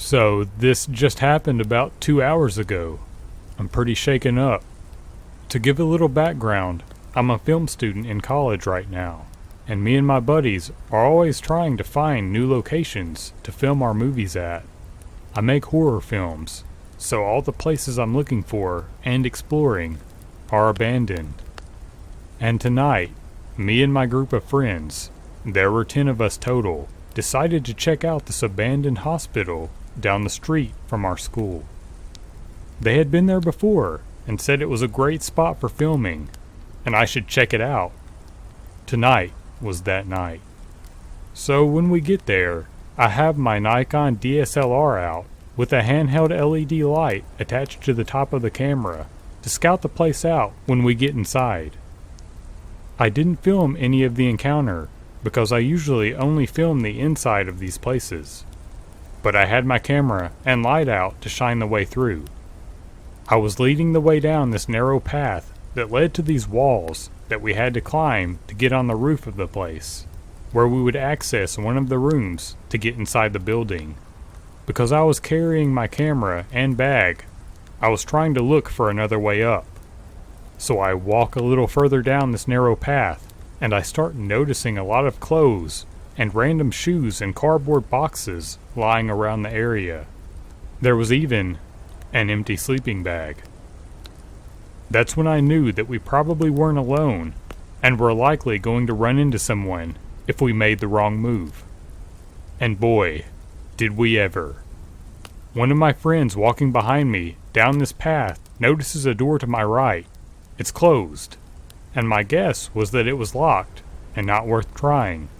So, this just happened about 2 hours ago. I'm pretty shaken up. To give a little background, I'm a film student in college right now, and me and my buddies are always trying to find new locations to film our movies at. I make horror films, so all the places I'm looking for and exploring are abandoned. And tonight, me and my group of friends, there were 10 of us total, decided to check out this abandoned hospital down the street from our school. They had been there before and said it was a great spot for filming, and I should check it out. Tonight was that night. So when we get there, I have my Nikon DSLR out with a handheld LED light attached to the top of the camera to scout the place out when we get inside. I didn't film any of the encounter because I usually only film the inside of these places, but I had my camera and light out to shine the way through. I was leading the way down this narrow path that led to these walls that we had to climb to get on the roof of the place, where we would access one of the rooms to get inside the building. Because I was carrying my camera and bag, I was trying to look for another way up. So I walk a little further down this narrow path, and I start noticing a lot of clothes and random shoes and cardboard boxes lying around the area. There was even an empty sleeping bag. That's when I knew that we probably weren't alone and were likely going to run into someone if we made the wrong move. And boy, did we ever. One of my friends walking behind me down this path notices a door to my right. It's closed, and my guess was that it was locked and not worth trying.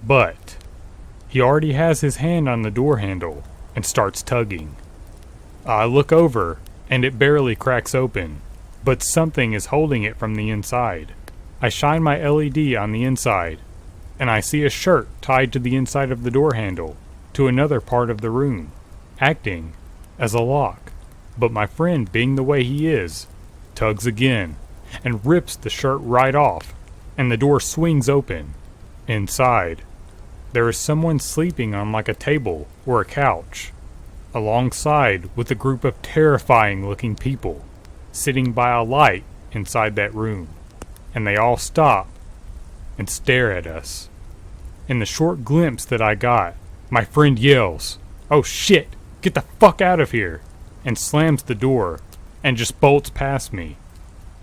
But he already has his hand on the door handle and starts tugging. I look over, and it barely cracks open, but something is holding it from the inside. I shine my LED on the inside, and I see a shirt tied to the inside of the door handle to another part of the room, acting as a lock. But my friend, being the way he is, tugs again and rips the shirt right off, and the door swings open. Inside, there is someone sleeping on like a table or a couch, alongside with a group of terrifying looking people sitting by a light inside that room, and they all stop and stare at us. In the short glimpse that I got, my friend yells, "Oh shit, get the fuck out of here," and slams the door and just bolts past me.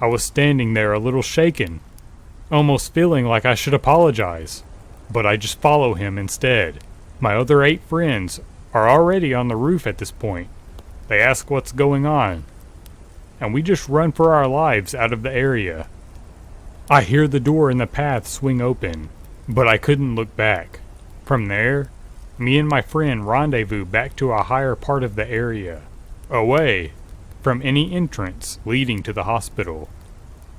I was standing there a little shaken, almost feeling like I should apologize, but I just follow him instead. My other 8 friends are already on the roof at this point. They ask what's going on, and we just run for our lives out of the area. I hear the door in the path swing open, but I couldn't look back. From there, me and my friend rendezvous back to a higher part of the area, away from any entrance leading to the hospital.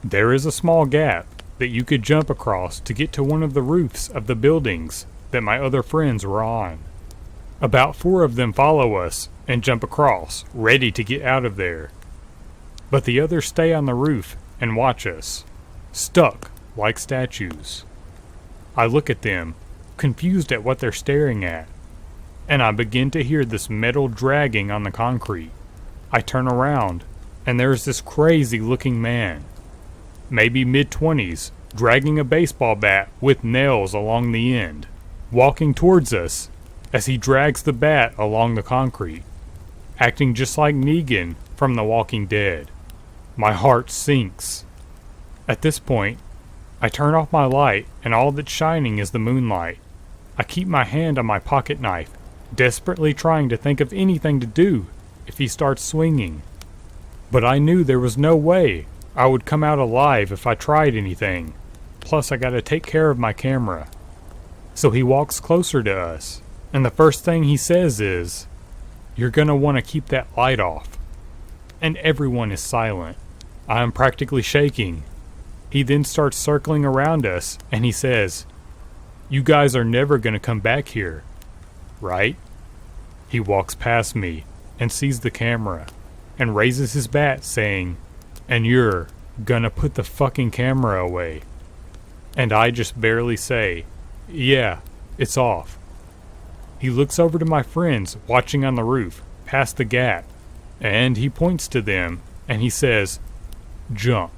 There is a small gap that you could jump across to get to one of the roofs of the buildings that my other friends were on. About 4 of them follow us and jump across, ready to get out of there. But the others stay on the roof and watch us, stuck like statues. I look at them, confused at what they're staring at, and I begin to hear this metal dragging on the concrete. I turn around, and there's this crazy looking man, maybe mid-20s, dragging a baseball bat with nails along the end, walking towards us as he drags the bat along the concrete, acting just like Negan from The Walking Dead. My heart sinks. At this point, I turn off my light, and all that's shining is the moonlight. I keep my hand on my pocket knife, desperately trying to think of anything to do if he starts swinging. But I knew there was no way I would come out alive if I tried anything. Plus, I gotta take care of my camera. So he walks closer to us, and the first thing he says is, "You're gonna want to keep that light off." And everyone is silent. I am practically shaking. He then starts circling around us, and he says, "You guys are never gonna come back here, right?" He walks past me and sees the camera, and raises his bat saying, "And you're gonna put the fucking camera away." And I just barely say, "Yeah, it's off." He looks over to my friends watching on the roof, past the gap, and he points to them, and he says, "Jump."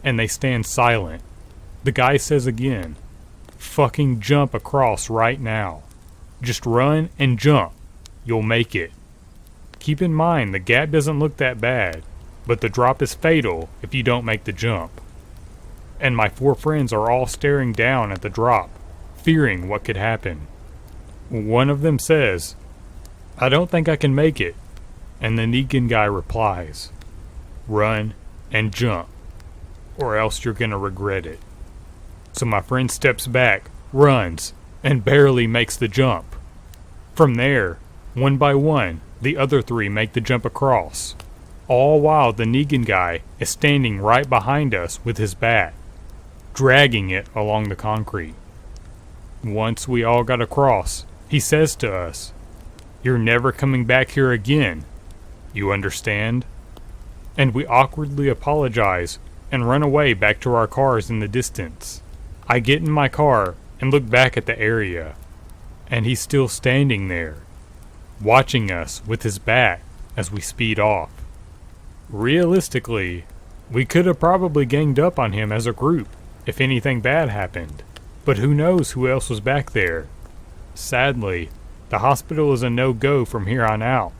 And they stand silent. The guy says again, "Fucking jump across right now. Just run and jump. You'll make it." Keep in mind the gap doesn't look that bad, but the drop is fatal if you don't make the jump. And my 4 friends are all staring down at the drop, fearing what could happen. One of them says, "I don't think I can make it." And the Negan guy replies, "Run and jump, or else you're gonna regret it." So my friend steps back, runs, and barely makes the jump. From there, one by one, the other 3 make the jump across, all while the Negan guy is standing right behind us with his bat, dragging it along the concrete. Once we all got across, he says to us, "You're never coming back here again. You understand?" And we awkwardly apologize and run away back to our cars in the distance. I get in my car and look back at the area, and he's still standing there, watching us with his bat as we speed off. Realistically, we could have probably ganged up on him as a group if anything bad happened, but who knows who else was back there. Sadly, the hospital is a no-go from here on out,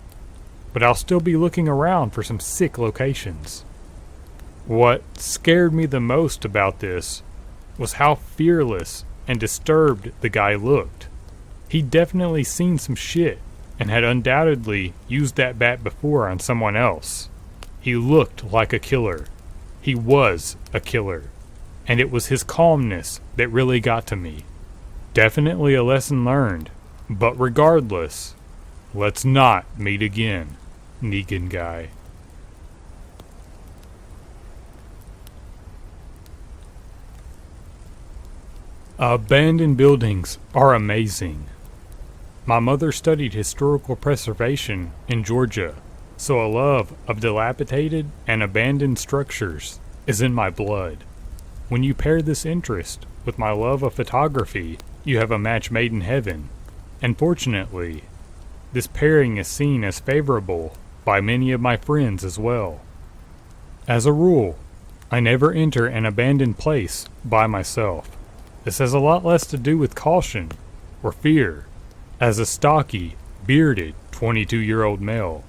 but I'll still be looking around for some sick locations. What scared me the most about this was how fearless and disturbed the guy looked. He'd definitely seen some shit and had undoubtedly used that bat before on someone else. He looked like a killer. He was a killer. And it was his calmness that really got to me. Definitely a lesson learned, but regardless, let's not meet again, Negan guy. Abandoned buildings are amazing. My mother studied historical preservation in Georgia, so a love of dilapidated and abandoned structures is in my blood. When you pair this interest with my love of photography, you have a match made in heaven. And fortunately, this pairing is seen as favorable by many of my friends as well. As a rule, I never enter an abandoned place by myself. This has a lot less to do with caution or fear, as a stocky, bearded 22-year-old male.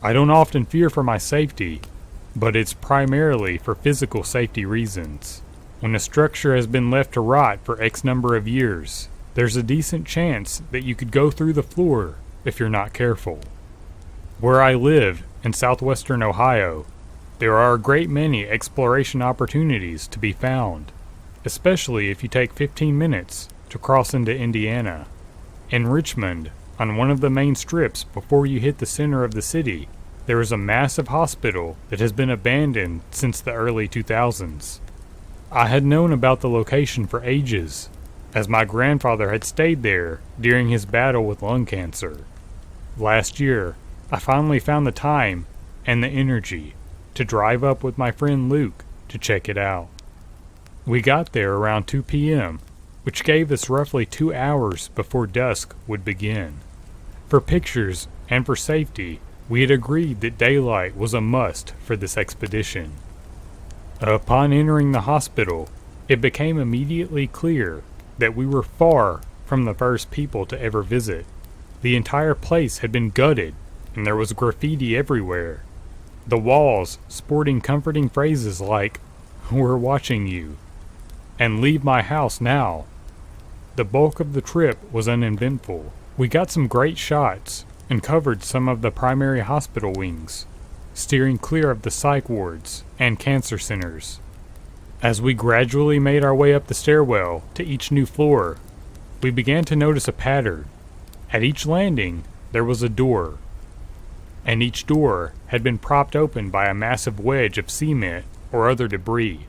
I don't often fear for my safety, but it's primarily for physical safety reasons. When a structure has been left to rot for X number of years, there's a decent chance that you could go through the floor if you're not careful. Where I live, in southwestern Ohio, there are a great many exploration opportunities to be found, especially if you take 15 minutes to cross into Indiana. In Richmond, on one of the main strips before you hit the center of the city, there is a massive hospital that has been abandoned since the early 2000s. I had known about the location for ages, as my grandfather had stayed there during his battle with lung cancer. Last year, I finally found the time and the energy to drive up with my friend Luke to check it out. We got there around 2 p.m., which gave us roughly 2 hours before dusk would begin. For pictures and for safety, we had agreed that daylight was a must for this expedition. Upon entering the hospital, it became immediately clear that we were far from the first people to ever visit. The entire place had been gutted, and there was graffiti everywhere. The walls sporting comforting phrases like, "We're watching you," and "Leave my house now." The bulk of the trip was uneventful. We got some great shots and covered some of the primary hospital wings, steering clear of the psych wards and cancer centers. As we gradually made our way up the stairwell to each new floor, we began to notice a pattern. At each landing, there was a door, and each door had been propped open by a massive wedge of cement or other debris.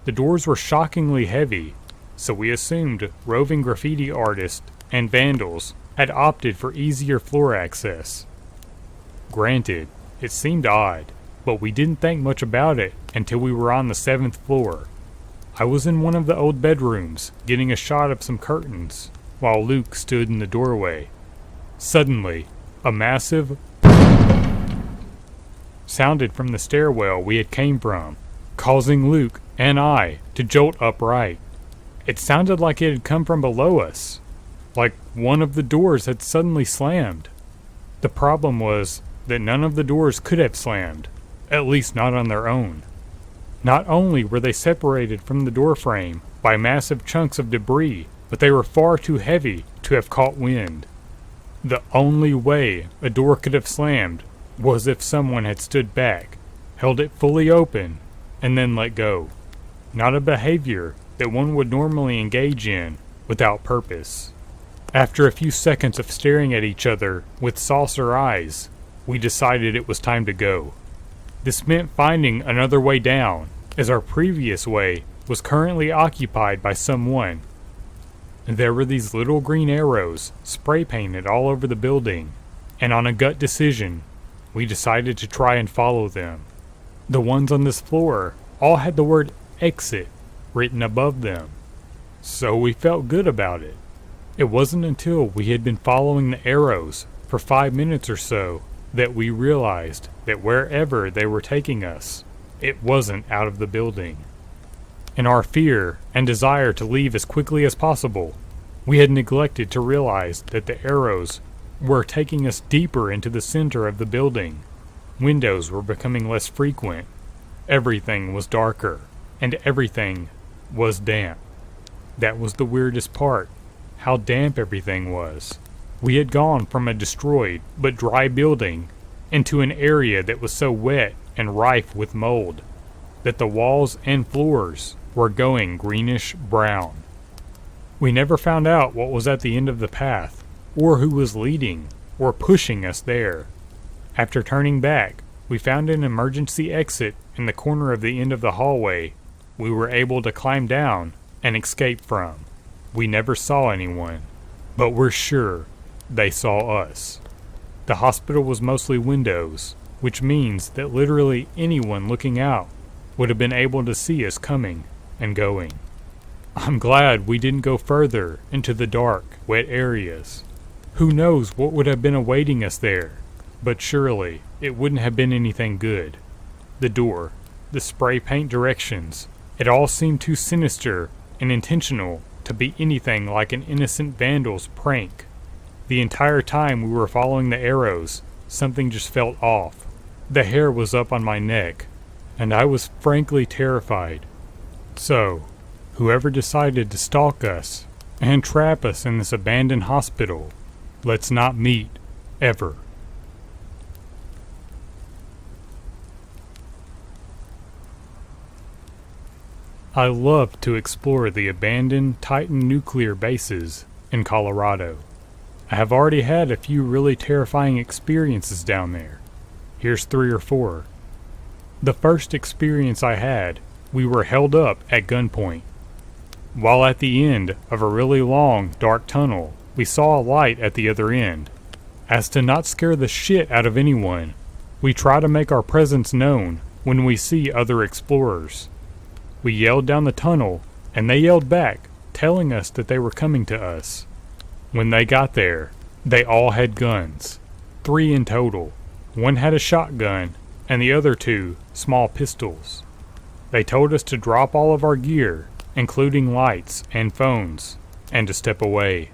The doors were shockingly heavy, so we assumed roving graffiti artists and vandals had opted for easier floor access. Granted, it seemed odd, but we didn't think much about it until we were on the 7th floor. I was in one of the old bedrooms, getting a shot of some curtains, while Luke stood in the doorway. Suddenly, a massive sounded from the stairwell we had came from, causing Luke and I to jolt upright. It sounded like it had come from below us, like one of the doors had suddenly slammed. The problem was that none of the doors could have slammed, at least not on their own. Not only were they separated from the doorframe by massive chunks of debris, but they were far too heavy to have caught wind. The only way a door could have slammed was if someone had stood back, held it fully open, and then let go. Not a behavior that one would normally engage in without purpose. After a few seconds of staring at each other with saucer eyes, we decided it was time to go. This meant finding another way down, as our previous way was currently occupied by someone. There were these little green arrows spray painted all over the building, and on a gut decision, we decided to try and follow them. The ones on this floor all had the word exit written above them, so we felt good about it. It wasn't until we had been following the arrows for 5 minutes or so that we realized that wherever they were taking us, it wasn't out of the building. In our fear and desire to leave as quickly as possible, we had neglected to realize that the arrows were taking us deeper into the center of the building. Windows were becoming less frequent. Everything was darker, and everything was damp. That was the weirdest part, how damp everything was. We had gone from a destroyed but dry building into an area that was so wet and rife with mold that the walls and floors were going greenish brown. We never found out what was at the end of the path, or who was leading or pushing us there. After turning back, we found an emergency exit in the corner of the end of the hallway we were able to climb down and escape from. We never saw anyone, but we're sure they saw us. The hospital was mostly windows, which means that literally anyone looking out would have been able to see us coming and going. I'm glad we didn't go further into the dark, wet areas. Who knows what would have been awaiting us there, but surely it wouldn't have been anything good. The door, the spray paint directions, it all seemed too sinister and intentional to be anything like an innocent vandal's prank. The entire time we were following the arrows, something just felt off. The hair was up on my neck, and I was frankly terrified. So, whoever decided to stalk us and trap us in this abandoned hospital, let's not meet, ever. I love to explore the abandoned Titan nuclear bases in Colorado. I have already had a few really terrifying experiences down there. Here's 3 or 4. The first experience I had, we were held up at gunpoint. While at the end of a really long, dark tunnel, we saw a light at the other end. As to not scare the shit out of anyone, we try to make our presence known when we see other explorers. We yelled down the tunnel, and they yelled back, telling us that they were coming to us. When they got there, they all had guns. 3 in total. One had a shotgun, and the other 2 small pistols. They told us to drop all of our gear, including lights and phones, and to step away.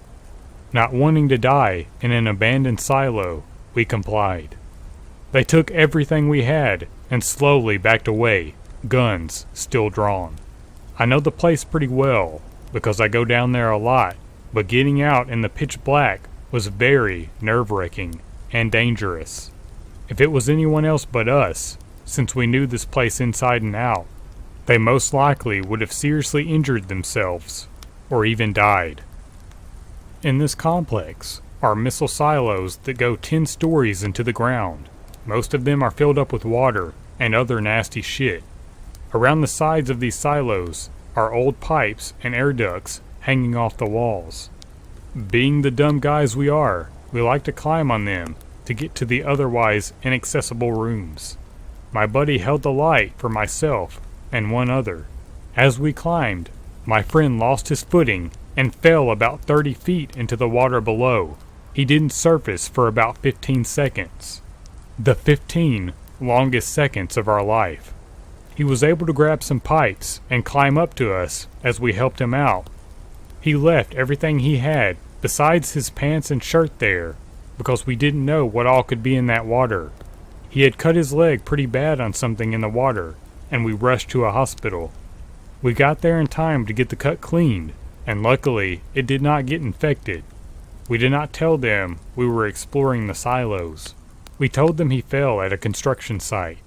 Not wanting to die in an abandoned silo, we complied. They took everything we had and slowly backed away, guns still drawn. I know the place pretty well because I go down there a lot, but getting out in the pitch black was very nerve-wracking and dangerous. If it was anyone else but us, since we knew this place inside and out, they most likely would have seriously injured themselves or even died. In this complex are missile silos that go 10 stories into the ground. Most of them are filled up with water and other nasty shit. Around the sides of these silos are old pipes and air ducts hanging off the walls. Being the dumb guys we are, we like to climb on them to get to the otherwise inaccessible rooms. My buddy held the light for myself and one other. As we climbed, my friend lost his footing and fell about 30 feet into the water below. He didn't surface for about 15 seconds. The 15 longest seconds of our life. He was able to grab some pipes and climb up to us as we helped him out. He left everything he had, besides his pants and shirt there, because we didn't know what all could be in that water. He had cut his leg pretty bad on something in the water, and we rushed to a hospital. We got there in time to get the cut cleaned, and luckily it did not get infected. We did not tell them we were exploring the silos. We told them he fell at a construction site.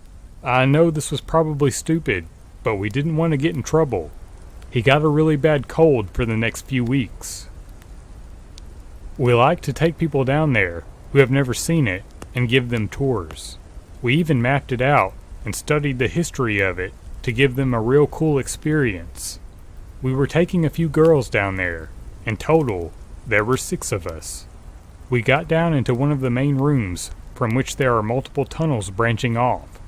I know this was probably stupid, but we didn't want to get in trouble. He got a really bad cold for the next few weeks. We like to take people down there who have never seen it and give them tours. We even mapped it out and studied the history of it to give them a real cool experience. We were taking a few girls down there. In total, there were 6 of us. We got down into one of the main rooms from which there are multiple tunnels branching off.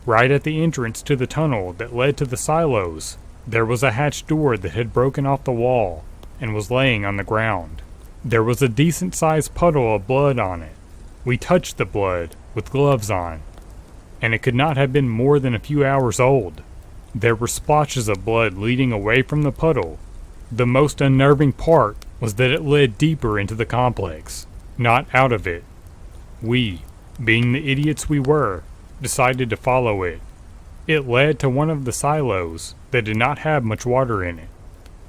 Right at the entrance to the tunnel that led to the silos, there was a hatch door that had broken off the wall and was laying on the ground. There was a decent-sized puddle of blood on it. We touched the blood with gloves on, and it could not have been more than a few hours old. There were splotches of blood leading away from the puddle. The most unnerving part was that it led deeper into the complex, not out of it. We, being the idiots we were, decided to follow it. It led to one of the silos that did not have much water in it.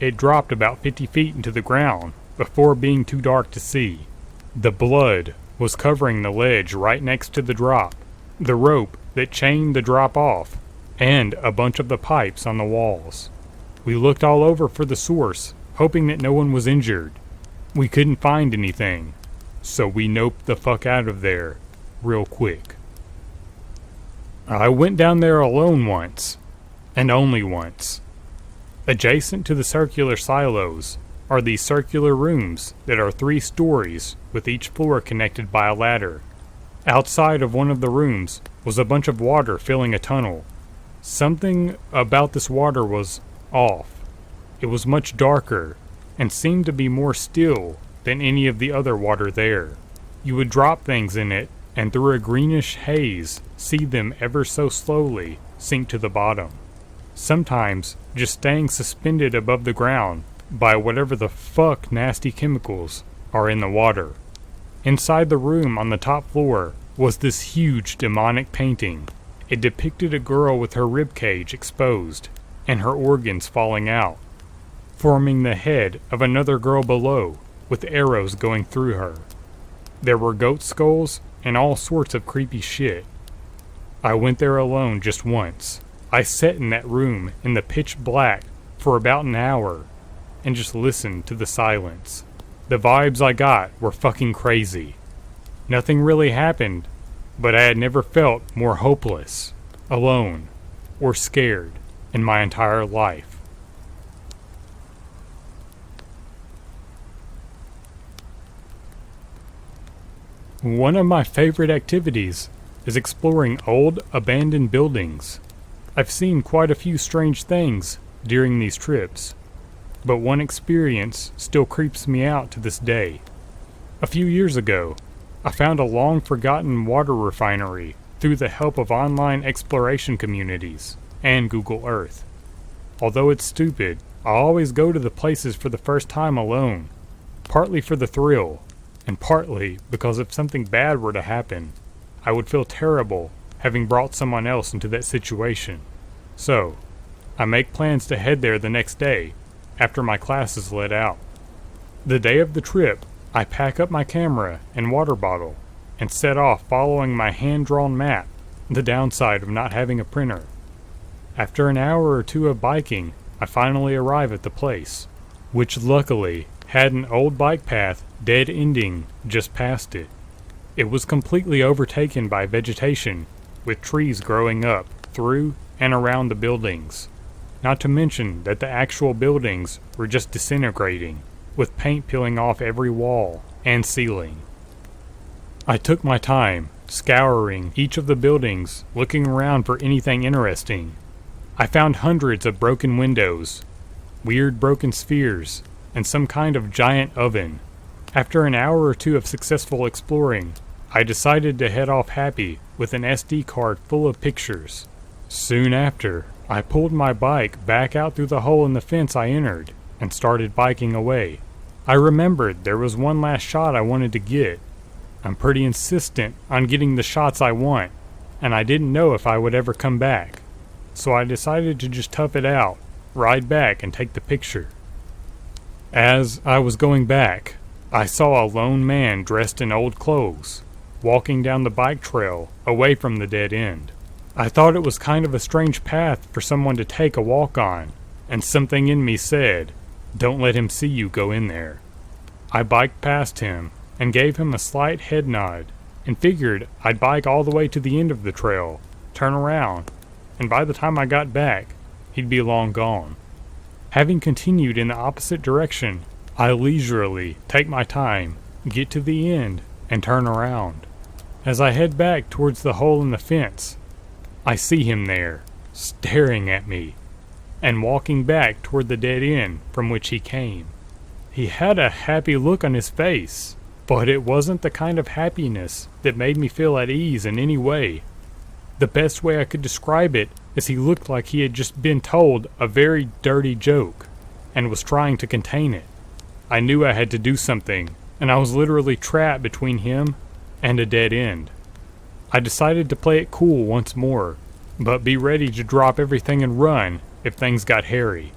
It dropped about 50 feet into the ground before being too dark to see. The blood was covering the ledge right next to the drop, the rope that chained the drop off, and a bunch of the pipes on the walls. We looked all over for the source, hoping that no one was injured. We couldn't find anything, so we noped the fuck out of there real quick. I went down there alone once, and only once. Adjacent to the circular silos are these circular rooms that are 3 stories with each floor connected by a ladder. Outside of one of the rooms was a bunch of water filling a tunnel. Something about this water was off. It was much darker and seemed to be more still than any of the other water there. You would drop things in it and through a greenish haze see them ever so slowly sink to the bottom. Sometimes just staying suspended above the ground by whatever the fuck nasty chemicals are in the water. Inside the room on the top floor was this huge demonic painting. It depicted a girl with her ribcage exposed and her organs falling out, forming the head of another girl below with arrows going through her. There were goat skulls and all sorts of creepy shit. I went there alone just once. I sat in that room in the pitch black for about an hour and just listened to the silence. The vibes I got were fucking crazy. Nothing really happened, but I had never felt more hopeless, alone, or scared in my entire life. One of my favorite activities is exploring old, abandoned buildings. I've seen quite a few strange things during these trips, but one experience still creeps me out to this day. A few years ago, I found a long-forgotten water refinery through the help of online exploration communities and Google Earth. Although it's stupid, I always go to the places for the first time alone, partly for the thrill, and partly because if something bad were to happen, I would feel terrible having brought someone else into that situation. So, I make plans to head there the next day, after my class is let out. The day of the trip, I pack up my camera and water bottle, and set off following my hand-drawn map, the downside of not having a printer. After an hour or 2 of biking, I finally arrive at the place, which luckily had an old bike path dead-ending just past it. It was completely overtaken by vegetation, with trees growing up through and around the buildings. Not to mention that the actual buildings were just disintegrating, with paint peeling off every wall and ceiling. I took my time, scouring each of the buildings, looking around for anything interesting. I found hundreds of broken windows, weird broken spheres, and some kind of giant oven. After an hour or two of successful exploring, I decided to head off happy with an SD card full of pictures. Soon after, I pulled my bike back out through the hole in the fence I entered and started biking away. I remembered there was one last shot I wanted to get. I'm pretty insistent on getting the shots I want, and I didn't know if I would ever come back. So I decided to just tough it out, ride back and take the picture. As I was going back, I saw a lone man dressed in old clothes, walking down the bike trail away from the dead end. I thought it was kind of a strange path for someone to take a walk on, and something in me said, "Don't let him see you go in there." I biked past him and gave him a slight head nod and figured I'd bike all the way to the end of the trail, turn around, and by the time I got back, he'd be long gone. Having continued in the opposite direction, I leisurely take my time, get to the end, and turn around. As I head back towards the hole in the fence, I see him there, staring at me, and walking back toward the dead end from which he came. He had a happy look on his face, but it wasn't the kind of happiness that made me feel at ease in any way. The best way I could describe it is he looked like he had just been told a very dirty joke and was trying to contain it. I knew I had to do something, and I was literally trapped between him and a dead end. I decided to play it cool once more, but be ready to drop everything and run if things got hairy.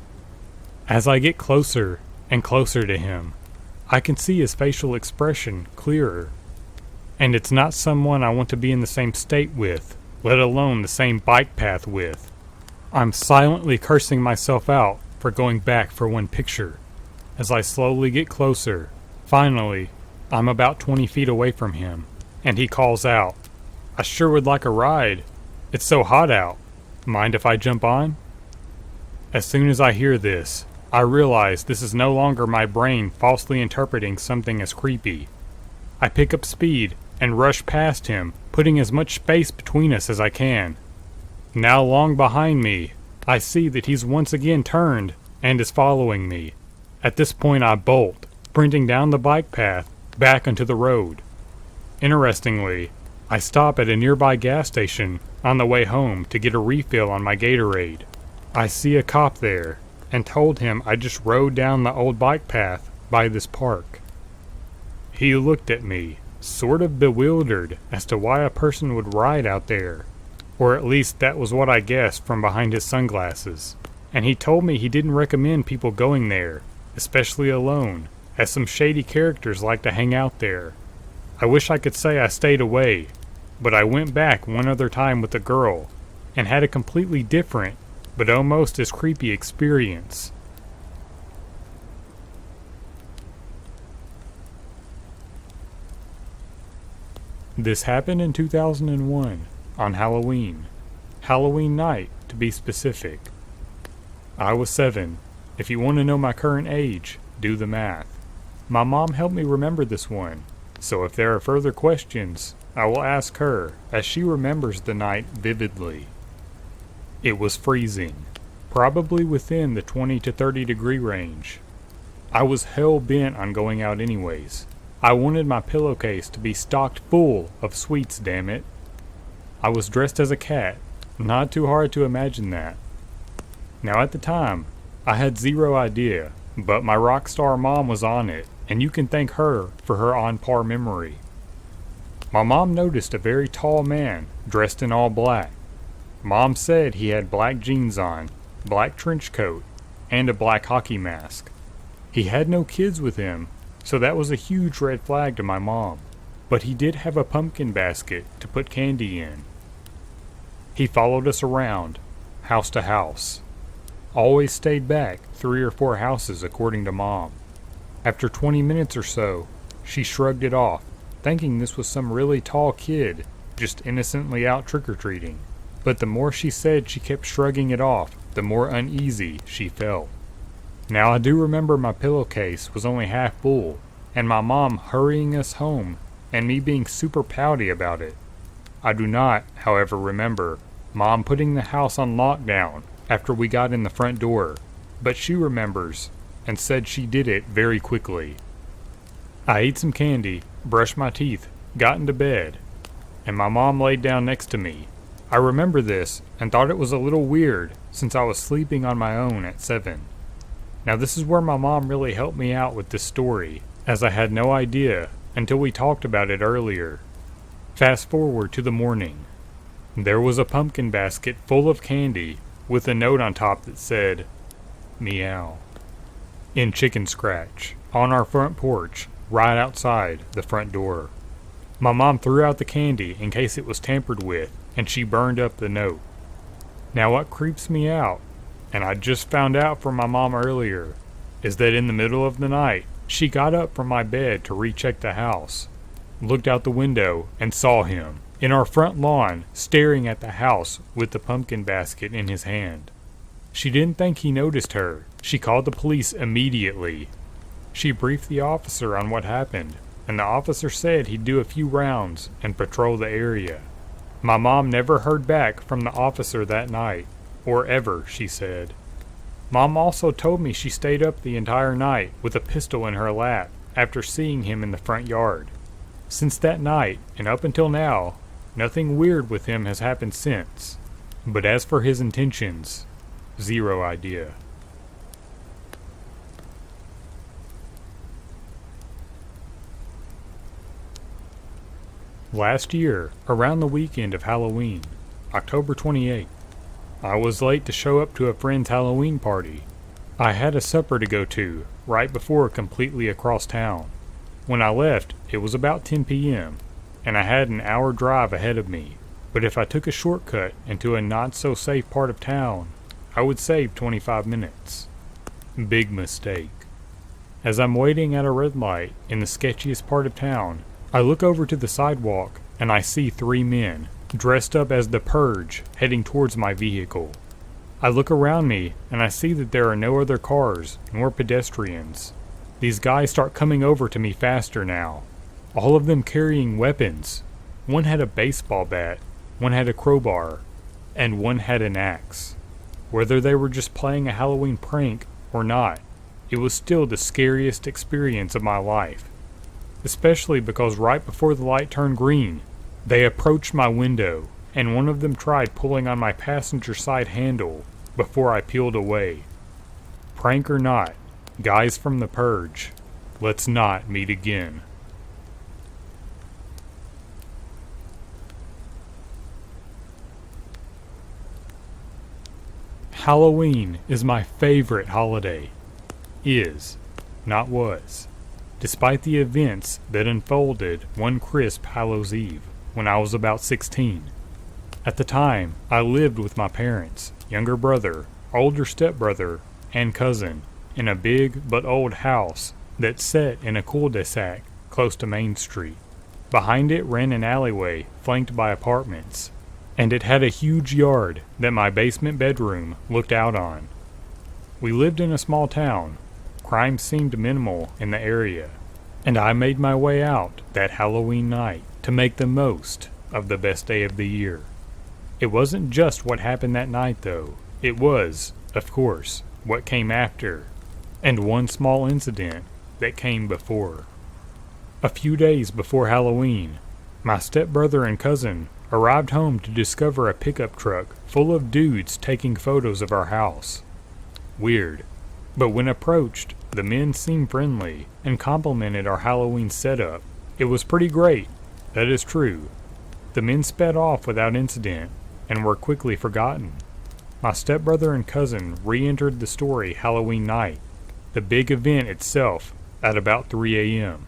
As I get closer and closer to him, I can see his facial expression clearer. And it's not someone I want to be in the same state with, let alone the same bike path with. I'm silently cursing myself out for going back for one picture. As I slowly get closer, finally, I'm about 20 feet away from him, and he calls out, "I sure would like a ride. It's so hot out. Mind if I jump on?" As soon as I hear this, I realize this is no longer my brain falsely interpreting something as creepy. I pick up speed and rush past him, putting as much space between us as I can. Now long behind me, I see that he's once again turned and is following me. At this point I bolt, sprinting down the bike path back onto the road. Interestingly, I stop at a nearby gas station on the way home to get a refill on my Gatorade. I see a cop there and told him I just rode down the old bike path by this park. He looked at me, sort of bewildered as to why a person would ride out there, or at least that was what I guessed from behind his sunglasses, and he told me he didn't recommend people going there, especially alone, as some shady characters like to hang out there. I wish I could say I stayed away, but I went back one other time with a girl, and had a completely different, but almost as creepy experience. This happened in 2001, on Halloween. Halloween night, to be specific. I was 7. If you want to know my current age, do the math. My mom helped me remember this one, so if there are further questions, I will ask her, as she remembers the night vividly. It was freezing, probably within the 20 to 30 degree range. I was hell-bent on going out anyways. I wanted my pillowcase to be stocked full of sweets, damn it. I was dressed as a cat, not too hard to imagine that. Now at the time, I had zero idea, but my rock star mom was on it, and you can thank her for her on-par memory. My mom noticed a very tall man dressed in all black. Mom said he had black jeans on, black trench coat, and a black hockey mask. He had no kids with him, so that was a huge red flag to my mom, but he did have a pumpkin basket to put candy in. He followed us around, house to house. Always stayed back 3 or 4 houses according to Mom. After 20 minutes or so, she shrugged it off, thinking this was some really tall kid just innocently out trick-or-treating. But the more she said she kept shrugging it off, the more uneasy she felt. Now I do remember my pillowcase was only half full, and my mom hurrying us home, and me being super pouty about it. I do not, however, remember Mom putting the house on lockdown after we got in the front door, but she remembers and said she did it very quickly. I ate some candy, brushed my teeth, got into bed, and my mom laid down next to me. I remember this and thought it was a little weird since I was sleeping on my own at 7. Now this is where my mom really helped me out with this story, as I had no idea until we talked about it earlier. Fast forward to the morning. There was a pumpkin basket full of candy with a note on top that said, "Meow," in chicken scratch, on our front porch, right outside the front door. My mom threw out the candy in case it was tampered with, and she burned up the note. Now what creeps me out, and I just found out from my mom earlier, is that in the middle of the night, she got up from my bed to recheck the house, looked out the window, and saw him in our front lawn staring at the house with the pumpkin basket in his hand. She didn't think he noticed her. She called the police immediately. She briefed the officer on what happened, and the officer said he'd do a few rounds and patrol the area. My mom never heard back from the officer that night, or ever, she said. Mom also told me she stayed up the entire night with a pistol in her lap after seeing him in the front yard. Since that night, and up until now, nothing weird with him has happened since. But as for his intentions, zero idea. Last year, around the weekend of Halloween, October 28th, I was late to show up to a friend's Halloween party. I had a supper to go to, right before completely across town. When I left, it was about 10 p.m., and I had an hour drive ahead of me. But if I took a shortcut into a not-so-safe part of town, I would save 25 minutes. Big mistake. As I'm waiting at a red light in the sketchiest part of town, I look over to the sidewalk and I see 3 men, dressed up as the Purge, heading towards my vehicle. I look around me and I see that there are no other cars nor pedestrians. These guys start coming over to me faster now, all of them carrying weapons. One had a baseball bat, one had a crowbar, and one had an axe. Whether they were just playing a Halloween prank or not, it was still the scariest experience of my life. Especially because right before the light turned green, they approached my window, and one of them tried pulling on my passenger side handle before I peeled away. Prank or not, guys from the Purge, let's not meet again. Halloween is my favorite holiday. Is, not was. Despite the events that unfolded one crisp Hallows Eve when I was about 16. At the time, I lived with my parents, younger brother, older stepbrother, and cousin in a big but old house that sat in a cul-de-sac close to Main Street. Behind it ran an alleyway flanked by apartments, and it had a huge yard that my basement bedroom looked out on. We lived in a small town. Crime seemed minimal in the area, and I made my way out that Halloween night to make the most of the best day of the year. It wasn't just what happened that night, though. It was, of course, what came after, and one small incident that came before. A few days before Halloween, my stepbrother and cousin arrived home to discover a pickup truck full of dudes taking photos of our house. Weird. But when approached, the men seemed friendly and complimented our Halloween setup. It was pretty great, that is true. The men sped off without incident and were quickly forgotten. My stepbrother and cousin re-entered the story Halloween night, the big event itself, at about 3 a.m.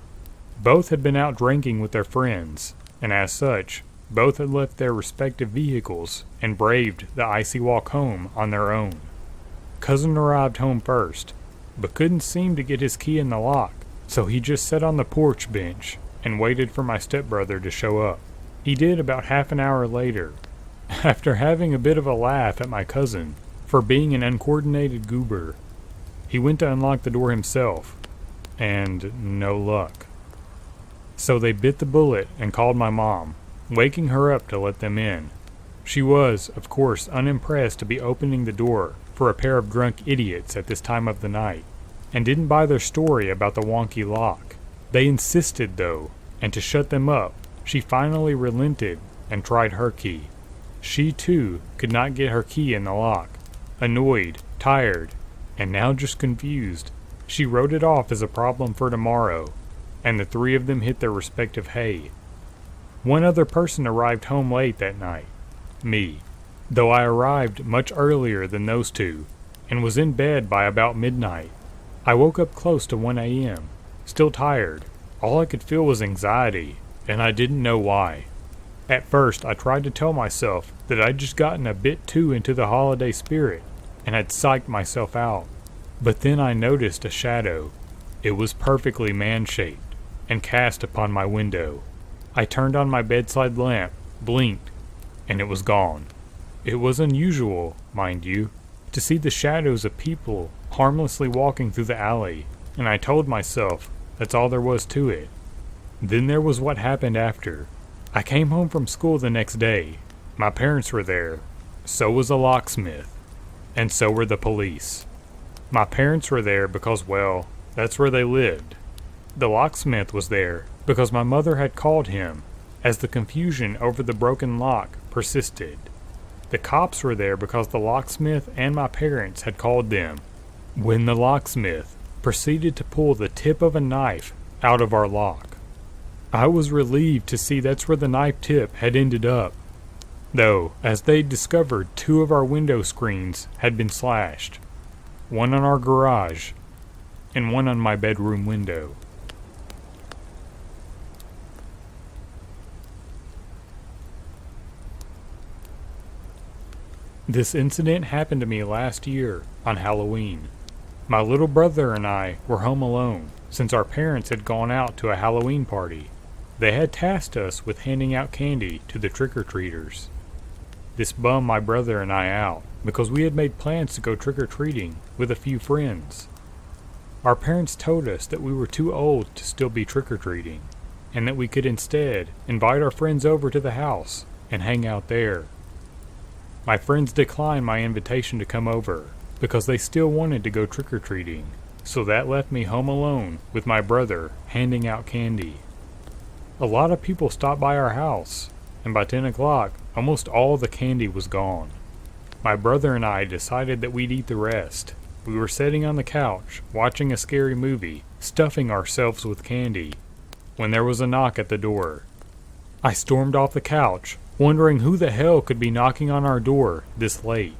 Both had been out drinking with their friends, and as such, both had left their respective vehicles and braved the icy walk home on their own. Cousin arrived home first, but couldn't seem to get his key in the lock, so he just sat on the porch bench and waited for my stepbrother to show up. He did about half an hour later. After having a bit of a laugh at my cousin for being an uncoordinated goober, he went to unlock the door himself, and no luck. So they bit the bullet and called my mom, waking her up to let them in. She was, of course, unimpressed to be opening the door for a pair of drunk idiots at this time of the night. and didn't buy their story about the wonky lock. They insisted, though, and to shut them up, she finally relented and tried her key. She, too, could not get her key in the lock. Annoyed, tired, and now just confused, she wrote it off as a problem for tomorrow, and the three of them hit their respective hay. One other person arrived home late that night, me, though I arrived much earlier than those two, and was in bed by about midnight. I woke up close to 1 a.m., still tired. All I could feel was anxiety, and I didn't know why. At first, I tried to tell myself that I'd just gotten a bit too into the holiday spirit, and had psyched myself out. But then I noticed a shadow. It was perfectly man-shaped, and cast upon my window. I turned on my bedside lamp, blinked, and it was gone. It was unusual, mind you, to see the shadows of people harmlessly walking through the alley, and I told myself that's all there was to it. Then there was what happened after. I came home from school the next day. My parents were there. So was a locksmith. And so were the police. My parents were there because, well, that's where they lived. The locksmith was there because my mother had called him, as the confusion over the broken lock persisted. The cops were there because the locksmith and my parents had called them, when the locksmith proceeded to pull the tip of a knife out of our lock. I was relieved to see that's where the knife tip had ended up, though, as they discovered, 2 of our window screens had been slashed, one on our garage, and one on my bedroom window. This incident happened to me last year on Halloween. My little brother and I were home alone since our parents had gone out to a Halloween party. They had tasked us with handing out candy to the trick-or-treaters. This bummed my brother and I out because we had made plans to go trick-or-treating with a few friends. Our parents told us that we were too old to still be trick-or-treating, and that we could instead invite our friends over to the house and hang out there. My friends declined my invitation to come over because they still wanted to go trick-or-treating, so that left me home alone with my brother handing out candy. A lot of people stopped by our house, and by 10 o'clock, almost all the candy was gone. My brother and I decided that we'd eat the rest. We were sitting on the couch, watching a scary movie, stuffing ourselves with candy, when there was a knock at the door. I stormed off the couch, wondering who the hell could be knocking on our door this late.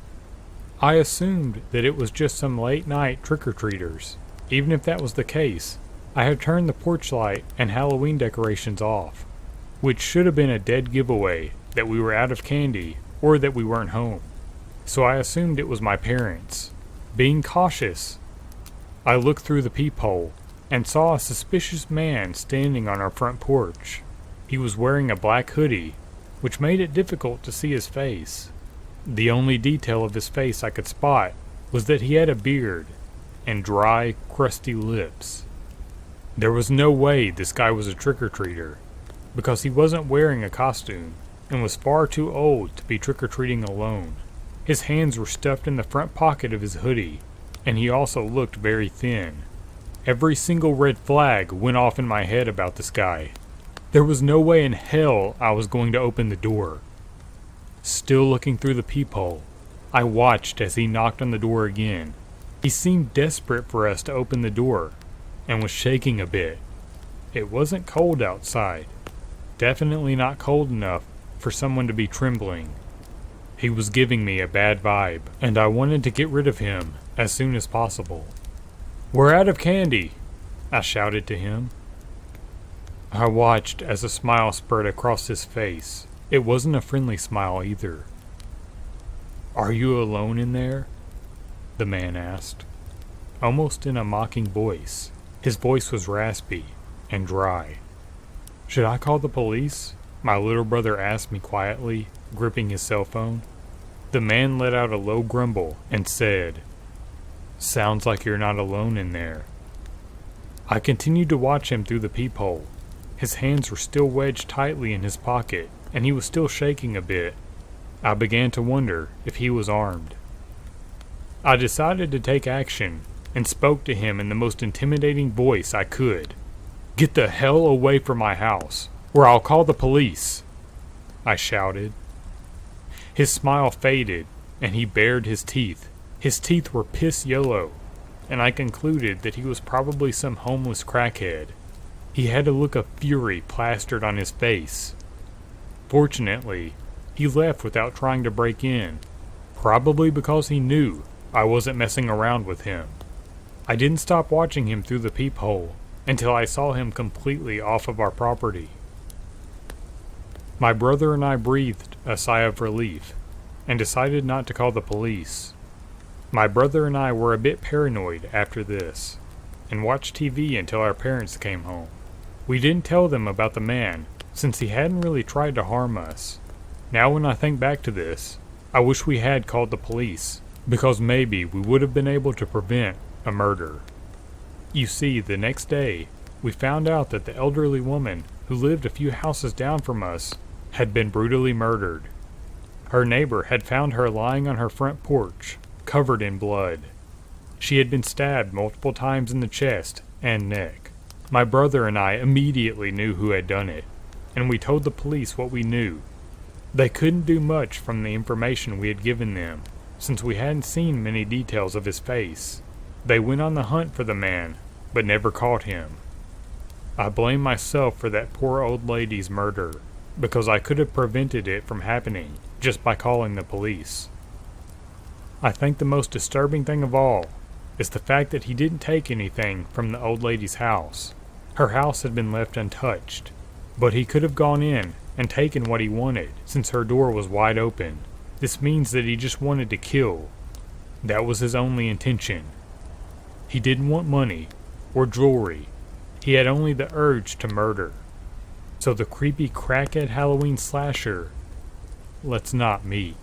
I assumed that it was just some late-night trick-or-treaters. Even if that was the case, I had turned the porch light and Halloween decorations off, which should have been a dead giveaway that we were out of candy or that we weren't home. So I assumed it was my parents. Being cautious, I looked through the peephole and saw a suspicious man standing on our front porch. He was wearing a black hoodie, which made it difficult to see his face. The only detail of his face I could spot was that he had a beard and dry, crusty lips. There was no way this guy was a trick-or-treater, because he wasn't wearing a costume and was far too old to be trick-or-treating alone. His hands were stuffed in the front pocket of his hoodie, and he also looked very thin. Every single red flag went off in my head about this guy. There was no way in hell I was going to open the door. Still looking through the peephole, I watched as he knocked on the door again. He seemed desperate for us to open the door, and was shaking a bit. It wasn't cold outside. Definitely not cold enough for someone to be trembling. He was giving me a bad vibe, and I wanted to get rid of him as soon as possible. "We're out of candy," I shouted to him. I watched as a smile spread across his face. It wasn't a friendly smile either. "Are you alone in there?" the man asked, almost in a mocking voice. His voice was raspy and dry. "Should I call the police?" my little brother asked me quietly, gripping his cell phone. The man let out a low grumble and said, "Sounds like you're not alone in there." I continued to watch him through the peephole. His hands were still wedged tightly in his pocket, and he was still shaking a bit. I began to wonder if he was armed. I decided to take action and spoke to him in the most intimidating voice I could. "Get the hell away from my house, or I'll call the police," I shouted. His smile faded, and he bared his teeth. His teeth were piss yellow, and I concluded that he was probably some homeless crackhead. He had a look of fury plastered on his face. Fortunately, he left without trying to break in, probably because he knew I wasn't messing around with him. I didn't stop watching him through the peephole until I saw him completely off of our property. My brother and I breathed a sigh of relief and decided not to call the police. My brother and I were a bit paranoid after this and watched TV until our parents came home. We didn't tell them about the man since he hadn't really tried to harm us. Now when I think back to this, I wish we had called the police, because maybe we would have been able to prevent a murder. You see, the next day, we found out that the elderly woman who lived a few houses down from us had been brutally murdered. Her neighbor had found her lying on her front porch, covered in blood. She had been stabbed multiple times in the chest and neck. My brother and I immediately knew who had done it, and we told the police what we knew. They couldn't do much from the information we had given them, since we hadn't seen many details of his face. They went on the hunt for the man, but never caught him. I blame myself for that poor old lady's murder, because I could have prevented it from happening just by calling the police. I think the most disturbing thing of all is the fact that he didn't take anything from the old lady's house. Her house had been left untouched, but he could have gone in and taken what he wanted since her door was wide open. This means that he just wanted to kill. That was his only intention. He didn't want money or jewelry. He had only the urge to murder. So the creepy crackhead Halloween slasher, let's not meet.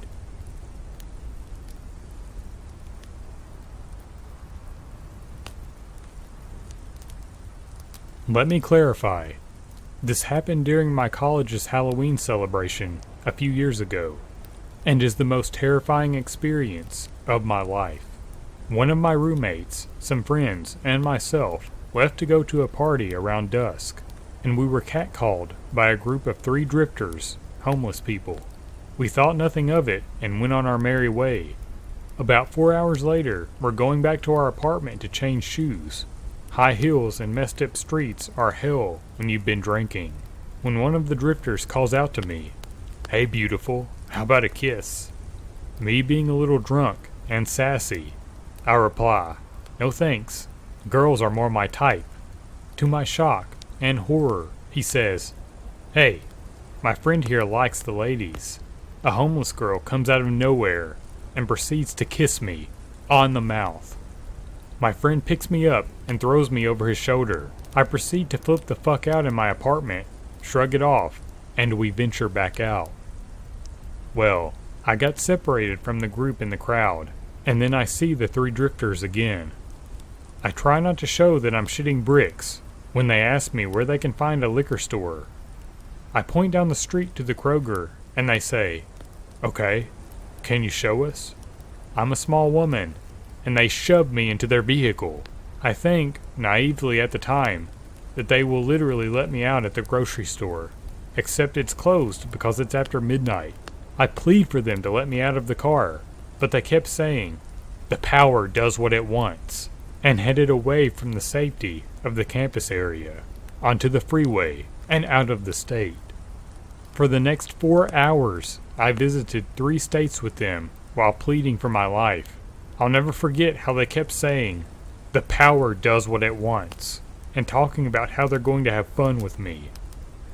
Let me clarify. This happened during my college's Halloween celebration a few years ago, and is the most terrifying experience of my life. One of my roommates, some friends, and myself left to go to a party around dusk, and we were catcalled by a group of 3 drifters, homeless people. We thought nothing of it and went on our merry way. About 4 hours later, we're going back to our apartment to change shoes. High heels and messed up streets are hell when you've been drinking. When one of the drifters calls out to me, "Hey beautiful, how about a kiss?" Me being a little drunk and sassy, I reply, "No thanks, girls are more my type." To my shock and horror, he says, "Hey, my friend here likes the ladies." A homeless girl comes out of nowhere and proceeds to kiss me on the mouth. My friend picks me up and throws me over his shoulder. I proceed to flip the fuck out in my apartment, shrug it off, and we venture back out. Well, I got separated from the group in the crowd, and then I see the 3 drifters again. I try not to show that I'm shitting bricks when they ask me where they can find a liquor store. I point down the street to the Kroger, and they say, "Okay, can you show us?" I'm a small woman, and they shove me into their vehicle. I think, naively at the time, that they will literally let me out at the grocery store, except it's closed because it's after midnight. I plead for them to let me out of the car, but they kept saying, "The power does what it wants," and headed away from the safety of the campus area, onto the freeway, and out of the state. For the next 4 hours, I visited 3 states with them while pleading for my life. I'll never forget how they kept saying, "The power does what it wants," and talking about how they're going to have fun with me.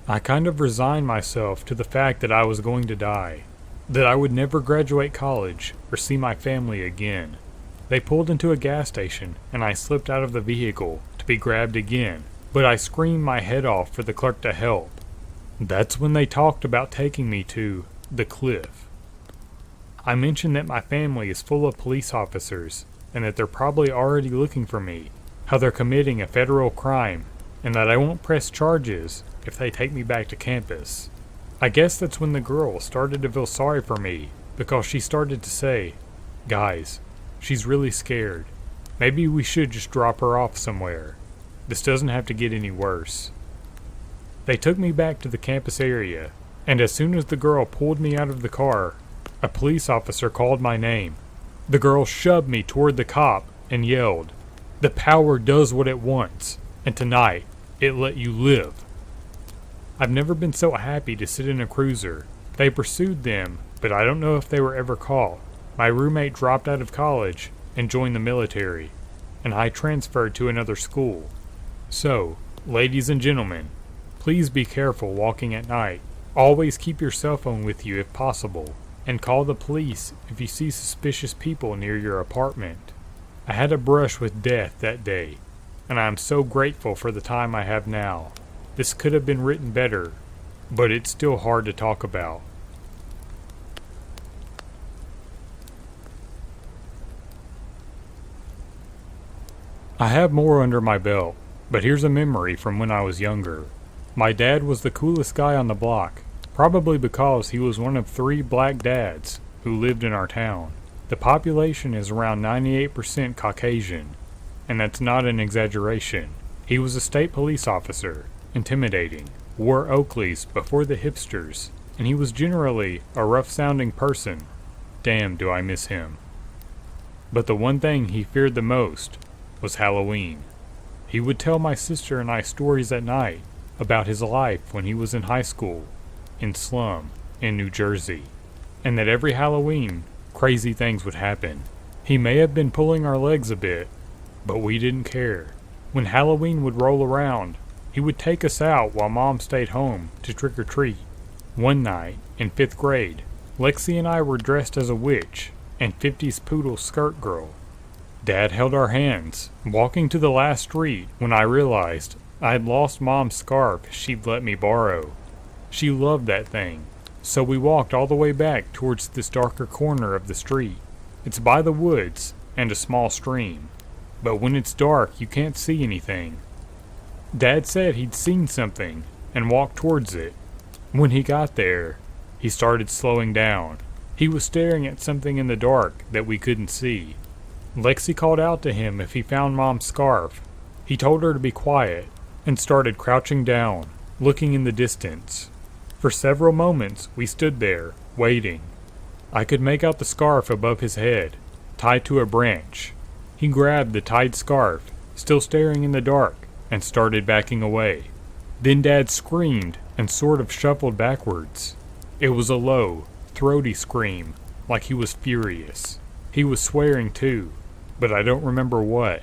I kind of resigned myself to the fact that I was going to die, that I would never graduate college or see my family again. They pulled into a gas station, and I slipped out of the vehicle to be grabbed again, but I screamed my head off for the clerk to help. That's when they talked about taking me to the cliff. I mentioned that my family is full of police officers, and that they're probably already looking for me, how they're committing a federal crime, and that I won't press charges if they take me back to campus. I guess that's when the girl started to feel sorry for me, because she started to say, "Guys, she's really scared. Maybe we should just drop her off somewhere. This doesn't have to get any worse. They took me back to the campus area, and as soon as the girl pulled me out of the car, a police officer called my name. The girl shoved me toward the cop and yelled, "The power does what it wants, and tonight, it let you live." I've never been so happy to sit in a cruiser. They pursued them, but I don't know if they were ever caught. My roommate dropped out of college and joined the military, and I transferred to another school. So, ladies and gentlemen, please be careful walking at night. Always keep your cell phone with you if possible, and call the police if you see suspicious people near your apartment. I had a brush with death that day, and I am so grateful for the time I have now. This could have been written better, but it's still hard to talk about. I have more under my belt, but here's a memory from when I was younger. My dad was the coolest guy on the block, probably because he was one of 3 black dads who lived in our town. The population is around 98% Caucasian, and that's not an exaggeration. He was a state police officer, intimidating, wore Oakleys before the hipsters, and he was generally a rough-sounding person. Damn, do I miss him. But the one thing he feared the most was Halloween. He would tell my sister and I stories at night about his life when he was in high school, in slum, in New Jersey, and that every Halloween, crazy things would happen. He may have been pulling our legs a bit, but we didn't care. When Halloween would roll around, he would take us out while Mom stayed home to trick-or-treat. One night, in 5th grade, Lexi and I were dressed as a witch and 50s poodle skirt girl. Dad held our hands, walking to the last street when I realized I had lost Mom's scarf she'd let me borrow. She loved that thing, so we walked all the way back towards this darker corner of the street. It's by the woods and a small stream, but when it's dark you can't see anything. Dad said he'd seen something and walked towards it. When he got there, he started slowing down. He was staring at something in the dark that we couldn't see. Lexi called out to him if he found Mom's scarf. He told her to be quiet and started crouching down, looking in the distance. For several moments we stood there, waiting. I could make out the scarf above his head, tied to a branch. He grabbed the tied scarf, still staring in the dark, and started backing away. Then Dad screamed and sort of shuffled backwards. It was a low, throaty scream, like he was furious. He was swearing too, but I don't remember what.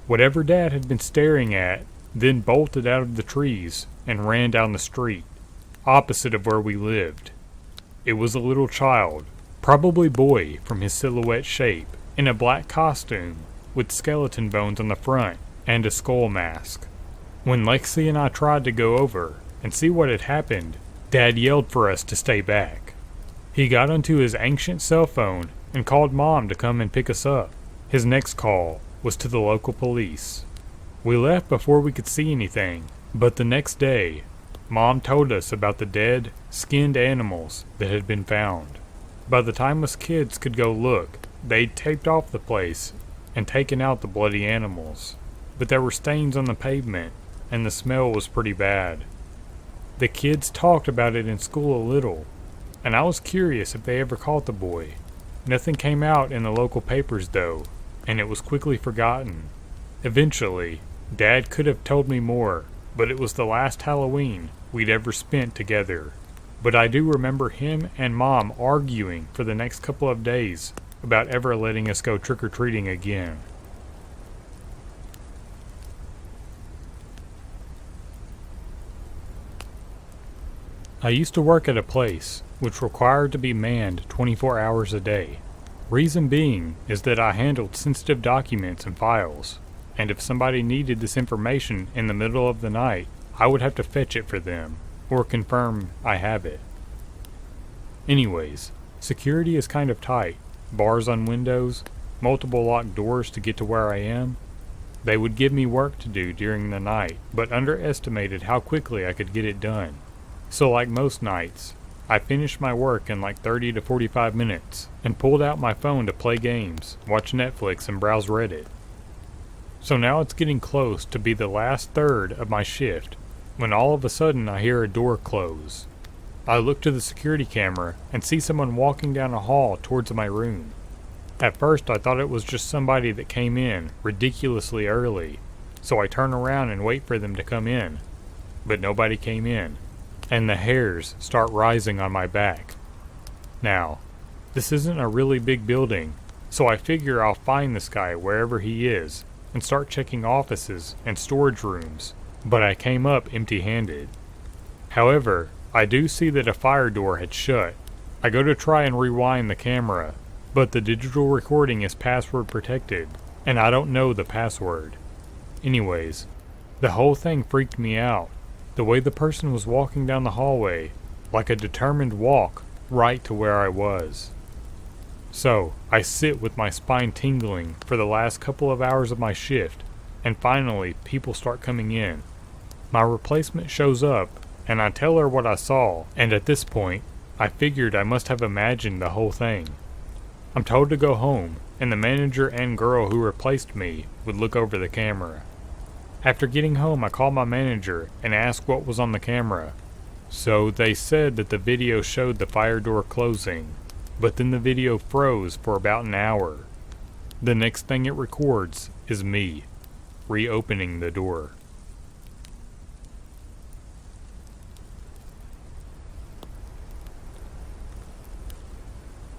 Whatever Dad had been staring at then bolted out of the trees and ran down the street, opposite of where we lived. It was a little child, probably boy from his silhouette shape, in a black costume with skeleton bones on the front and a skull mask. When Lexi and I tried to go over and see what had happened, Dad yelled for us to stay back. He got onto his ancient cell phone and called Mom to come and pick us up. His next call was to the local police. We left before we could see anything, but the next day, Mom told us about the dead, skinned animals that had been found. By the time us kids could go look, they'd taped off the place and taken out the bloody animals. But there were stains on the pavement, and the smell was pretty bad. The kids talked about it in school a little, and I was curious if they ever caught the boy. Nothing came out in the local papers though, and it was quickly forgotten. Eventually, Dad could have told me more, but it was the last Halloween we'd ever spent together. But I do remember him and Mom arguing for the next couple of days about ever letting us go trick-or-treating again. I used to work at a place which required to be manned 24 hours a day. Reason being is that I handled sensitive documents and files, and if somebody needed this information in the middle of the night, I would have to fetch it for them, or confirm I have it. Anyways, security is kind of tight. Bars on windows, multiple locked doors to get to where I am. They would give me work to do during the night, but underestimated how quickly I could get it done. So like most nights, I finished my work in like 30 to 45 minutes, and pulled out my phone to play games, watch Netflix, and browse Reddit. So now it's getting close to be the last third of my shift, when all of a sudden I hear a door close. I look to the security camera and see someone walking down a hall towards my room. At first I thought it was just somebody that came in ridiculously early, so I turn around and wait for them to come in. But nobody came in, and the hairs start rising on my back. Now, this isn't a really big building, so I figure I'll find this guy wherever he is and start checking offices and storage rooms, but I came up empty-handed. However, I do see that a fire door had shut. I go to try and rewind the camera, but the digital recording is password protected, and I don't know the password. Anyways, the whole thing freaked me out. The way the person was walking down the hallway, like a determined walk, right to where I was. So, I sit with my spine tingling for the last couple of hours of my shift, and finally, people start coming in. My replacement shows up, and I tell her what I saw, and at this point, I figured I must have imagined the whole thing. I'm told to go home, and the manager and girl who replaced me would look over the camera. After getting home, I call my manager and ask what was on the camera. So they said that the video showed the fire door closing, but then the video froze for about an hour. The next thing it records is me reopening the door.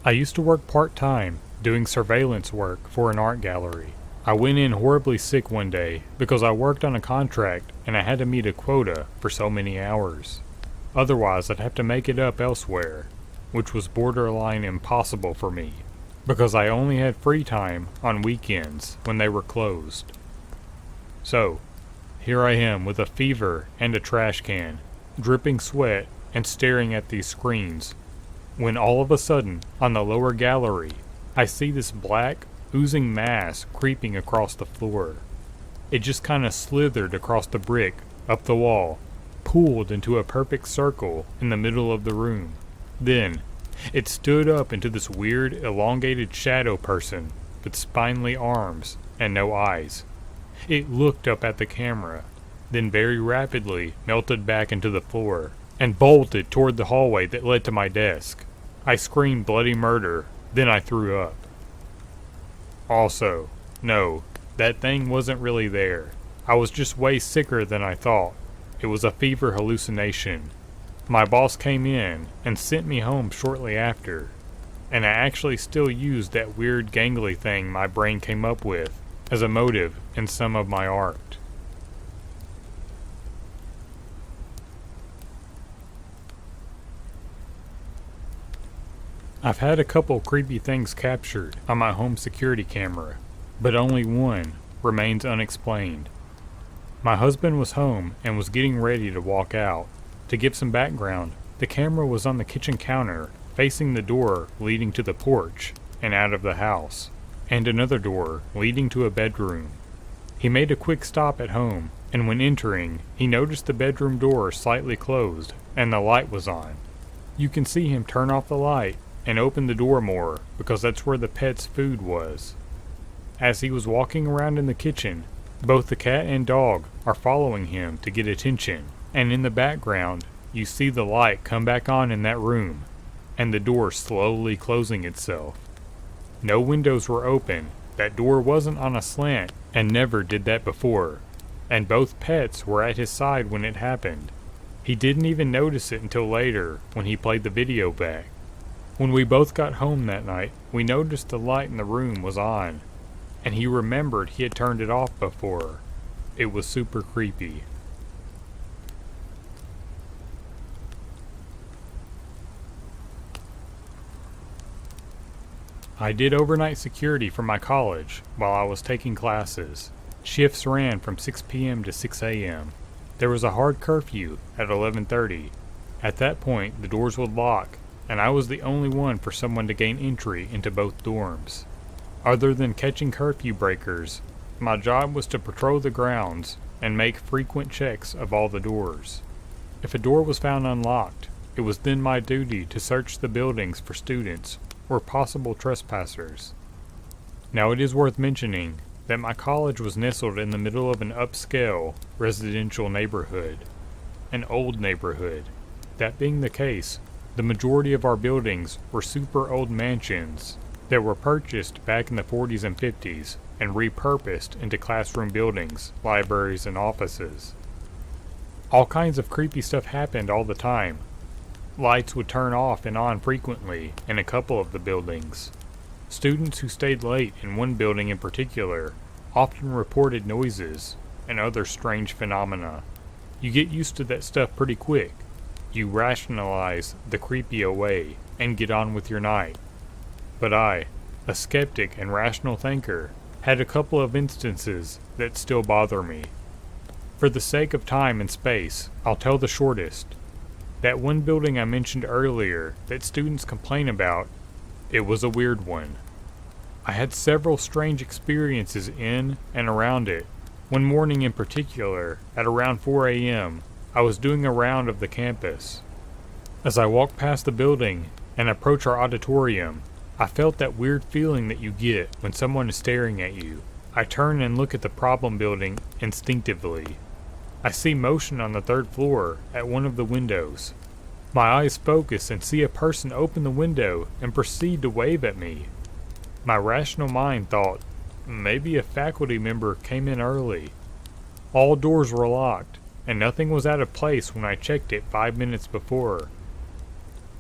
I used to work part-time doing surveillance work for an art gallery. I went in horribly sick one day because I worked on a contract and I had to meet a quota for so many hours. Otherwise, I'd have to make it up elsewhere, which was borderline impossible for me because I only had free time on weekends when they were closed. So, here I am with a fever and a trash can, dripping sweat and staring at these screens, when all of a sudden, on the lower gallery, I see this black, oozing mass creeping across the floor. It just kinda slithered across the brick, up the wall, pooled into a perfect circle in the middle of the room. Then, it stood up into this weird, elongated shadow person with spindly arms and no eyes. It looked up at the camera, then very rapidly melted back into the floor, and bolted toward the hallway that led to my desk. I screamed bloody murder, then I threw up. Also, no, that thing wasn't really there. I was just way sicker than I thought. It was a fever hallucination. My boss came in and sent me home shortly after, and I actually still used that weird gangly thing my brain came up with as a motive in some of my art. I've had a couple creepy things captured on my home security camera, but only one remains unexplained. My husband was home and was getting ready to walk out. To give some background, the camera was on the kitchen counter, facing the door leading to the porch and out of the house, and another door leading to a bedroom. He made a quick stop at home, and when entering, he noticed the bedroom door slightly closed and the light was on. You can see him turn off the light and open the door more because that's where the pet's food was. As he was walking around in the kitchen, both the cat and dog are following him to get attention, and in the background, you see the light come back on in that room, and the door slowly closing itself. No windows were open, that door wasn't on a slant, and never did that before, and both pets were at his side when it happened. He didn't even notice it until later when he played the video back. When we both got home that night, we noticed the light in the room was on, and he remembered he had turned it off before. It was super creepy. I did overnight security for my college while I was taking classes. Shifts ran from 6 p.m. to 6 a.m. There was a hard curfew at 11:30. At that point, the doors would lock, and I was the only one for someone to gain entry into both dorms. Other than catching curfew breakers, my job was to patrol the grounds and make frequent checks of all the doors. If a door was found unlocked, it was then my duty to search the buildings for students or possible trespassers. Now it is worth mentioning that my college was nestled in the middle of an upscale residential neighborhood, an old neighborhood. That being the case, the majority of our buildings were super old mansions that were purchased back in the 40s and 50s and repurposed into classroom buildings, libraries, and offices. All kinds of creepy stuff happened all the time. Lights would turn off and on frequently in a couple of the buildings. Students who stayed late in one building in particular often reported noises and other strange phenomena. You get used to that stuff pretty quick. You rationalize the creepy away and get on with your night. But I, a skeptic and rational thinker, had a couple of instances that still bother me. For the sake of time and space, I'll tell the shortest. That one building I mentioned earlier that students complain about, it was a weird one. I had several strange experiences in and around it. One morning in particular, at around 4 a.m., I was doing a round of the campus. As I walked past the building and approached our auditorium, I felt that weird feeling that you get when someone is staring at you. I turn and look at the problem building instinctively. I see motion on the third floor at one of the windows. My eyes focus and see a person open the window and proceed to wave at me. My rational mind thought, maybe a faculty member came in early. All doors were locked, and nothing was out of place when I checked it 5 minutes before.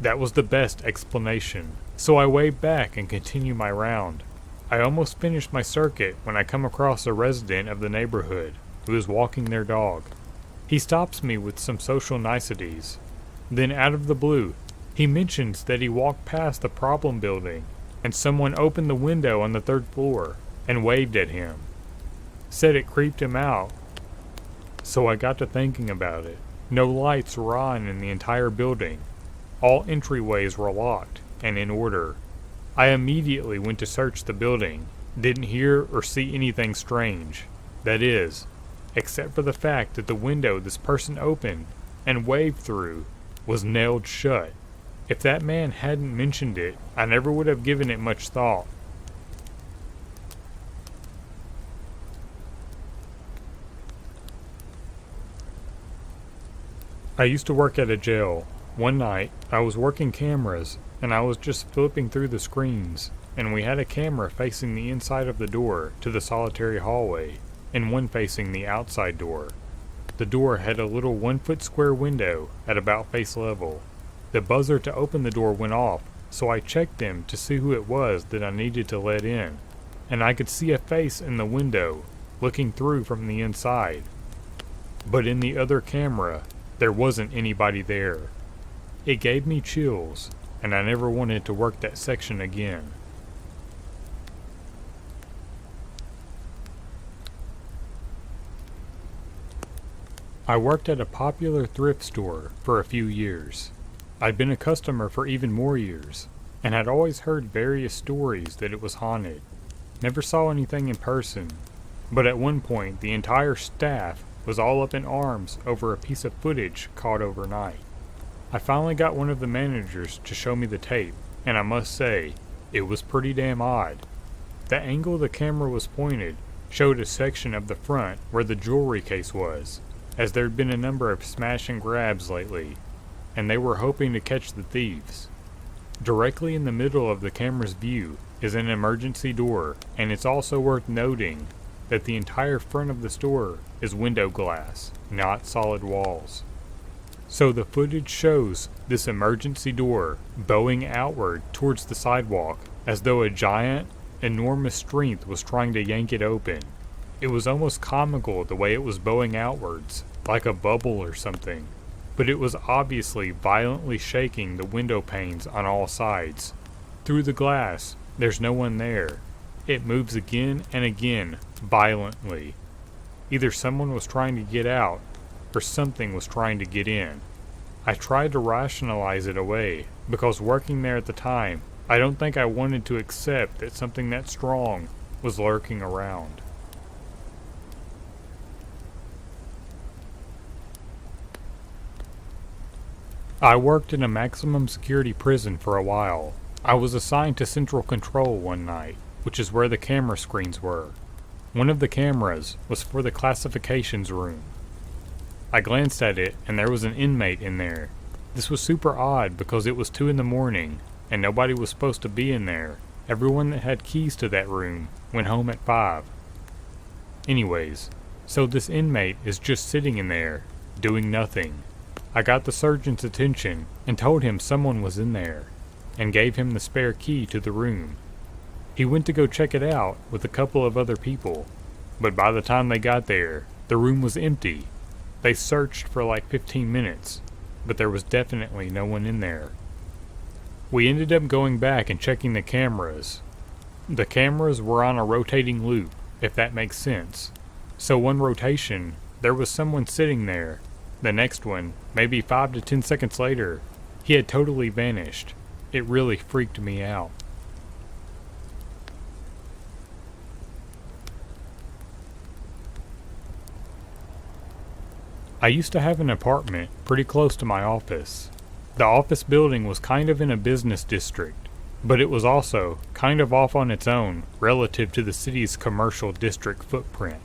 That was the best explanation, so I waved back and continued my round. I almost finished my circuit when I come across a resident of the neighborhood who is walking their dog. He stops me with some social niceties. Then out of the blue, he mentions that he walked past the problem building and someone opened the window on the third floor and waved at him. Said it creeped him out. So I got to thinking about it. No lights were on in the entire building. All entryways were locked and in order. I immediately went to search the building. Didn't hear or see anything strange. That is, except for the fact that the window this person opened and waved through was nailed shut. If that man hadn't mentioned it, I never would have given it much thought. I used to work at a jail. One night, I was working cameras, and I was just flipping through the screens, and we had a camera facing the inside of the door to the solitary hallway, and one facing the outside door. The door had a little 1-foot square window at about face level. The buzzer to open the door went off, so I checked them to see who it was that I needed to let in, and I could see a face in the window, looking through from the inside. But in the other camera, there wasn't anybody there. It gave me chills, and I never wanted to work that section again. I worked at a popular thrift store for a few years. I'd been a customer for even more years, and had always heard various stories that it was haunted. Never saw anything in person, but at one point the entire staff was all up in arms over a piece of footage caught overnight. I finally got one of the managers to show me the tape, and I must say, it was pretty damn odd. The angle the camera was pointed showed a section of the front where the jewelry case was, as there'd been a number of smash and grabs lately, and they were hoping to catch the thieves. Directly in the middle of the camera's view is an emergency door, and it's also worth noting that the entire front of the store is window glass, not solid walls. So the footage shows this emergency door bowing outward towards the sidewalk as though a giant, enormous strength was trying to yank it open. It was almost comical the way it was bowing outwards, like a bubble or something, but it was obviously violently shaking the window panes on all sides. Through the glass, there's no one there. It moves again and again, violently. Either someone was trying to get out, or something was trying to get in. I tried to rationalize it away, because working there at the time, I don't think I wanted to accept that something that strong was lurking around. I worked in a maximum security prison for a while. I was assigned to central control one night, which is where the camera screens were. One of the cameras was for the classifications room. I glanced at it and there was an inmate in there. This was super odd because it was 2 in the morning and nobody was supposed to be in there. Everyone that had keys to that room went home at 5. Anyways, so this inmate is just sitting in there, doing nothing. I got the surgeon's attention and told him someone was in there, and gave him the spare key to the room. He went to go check it out with a couple of other people, but by the time they got there, the room was empty. They searched for like 15 minutes, but there was definitely no one in there. We ended up going back and checking the cameras. The cameras were on a rotating loop, if that makes sense. So one rotation, there was someone sitting there. The next one, maybe 5 to 10 seconds later, he had totally vanished. It really freaked me out. I used to have an apartment pretty close to my office. The office building was kind of in a business district, but it was also kind of off on its own relative to the city's commercial district footprint.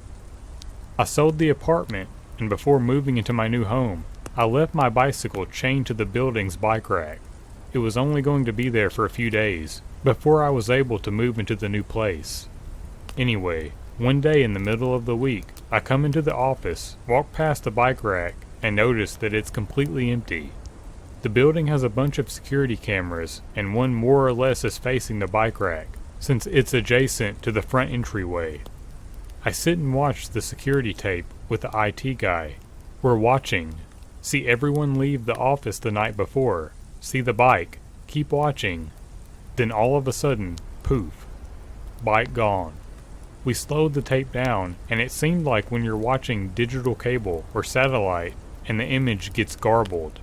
I sold the apartment, and before moving into my new home, I left my bicycle chained to the building's bike rack. It was only going to be there for a few days before I was able to move into the new place. Anyway, one day in the middle of the week, I come into the office, walk past the bike rack, and notice that it's completely empty. The building has a bunch of security cameras, and one more or less is facing the bike rack, since it's adjacent to the front entryway. I sit and watch the security tape with the IT guy. We're watching. See everyone leave the office the night before. See the bike. Keep watching. Then all of a sudden, poof. Bike gone. We slowed the tape down, and it seemed like when you're watching digital cable or satellite and the image gets garbled.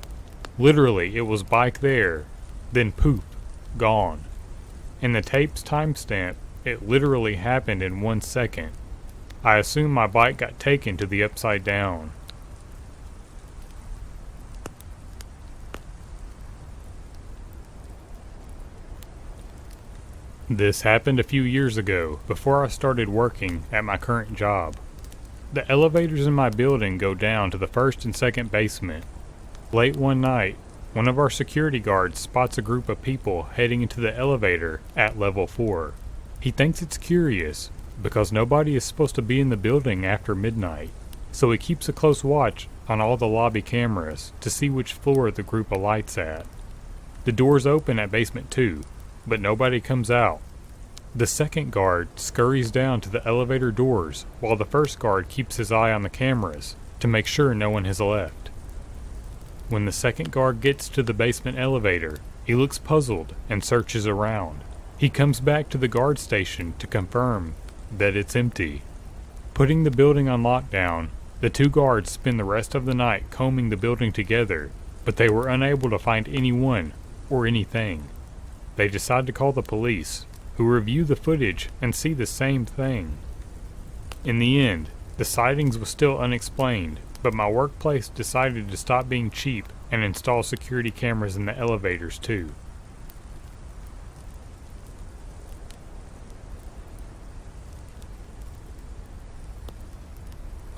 Literally, it was bike there, then poof, gone. And the tape's timestamp, it literally happened in 1 second. I assume my bike got taken to the upside down. This happened a few years ago, before I started working at my current job. The elevators in my building go down to the first and second basement. Late one night, one of our security guards spots a group of people heading into the elevator at level 4. He thinks it's curious, because nobody is supposed to be in the building after midnight, so he keeps a close watch on all the lobby cameras to see which floor the group alights at. The doors open at basement 2, but nobody comes out. The second guard scurries down to the elevator doors while the first guard keeps his eye on the cameras to make sure no one has left. When the second guard gets to the basement elevator, he looks puzzled and searches around. He comes back to the guard station to confirm that it's empty. Putting the building on lockdown, the 2 guards spend the rest of the night combing the building together, but they were unable to find anyone or anything. They decide to call the police, who review the footage and see the same thing. In the end, the sightings was still unexplained, but my workplace decided to stop being cheap and install security cameras in the elevators too.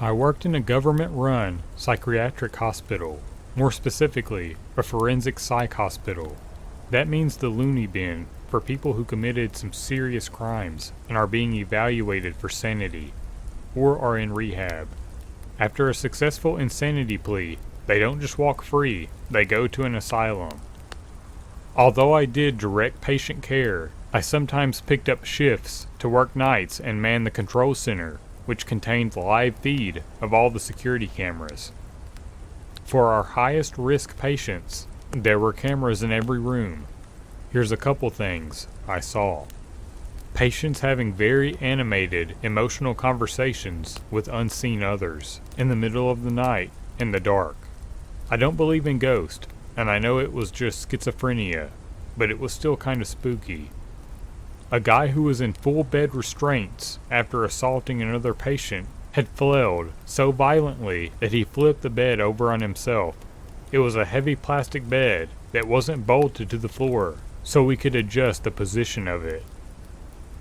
I worked in a government-run psychiatric hospital, more specifically, a forensic psych hospital. That means the loony bin for people who committed some serious crimes and are being evaluated for sanity, or are in rehab. After a successful insanity plea, they don't just walk free, they go to an asylum. Although I did direct patient care, I sometimes picked up shifts to work nights and man the control center, which contained live feed of all the security cameras. For our highest risk patients, there were cameras in every room. Here's a couple things I saw. Patients having very animated, emotional conversations with unseen others in the middle of the night, in the dark. I don't believe in ghosts, and I know it was just schizophrenia, but it was still kind of spooky. A guy who was in full bed restraints after assaulting another patient had flailed so violently that he flipped the bed over on himself. It was a heavy plastic bed that wasn't bolted to the floor, so we could adjust the position of it.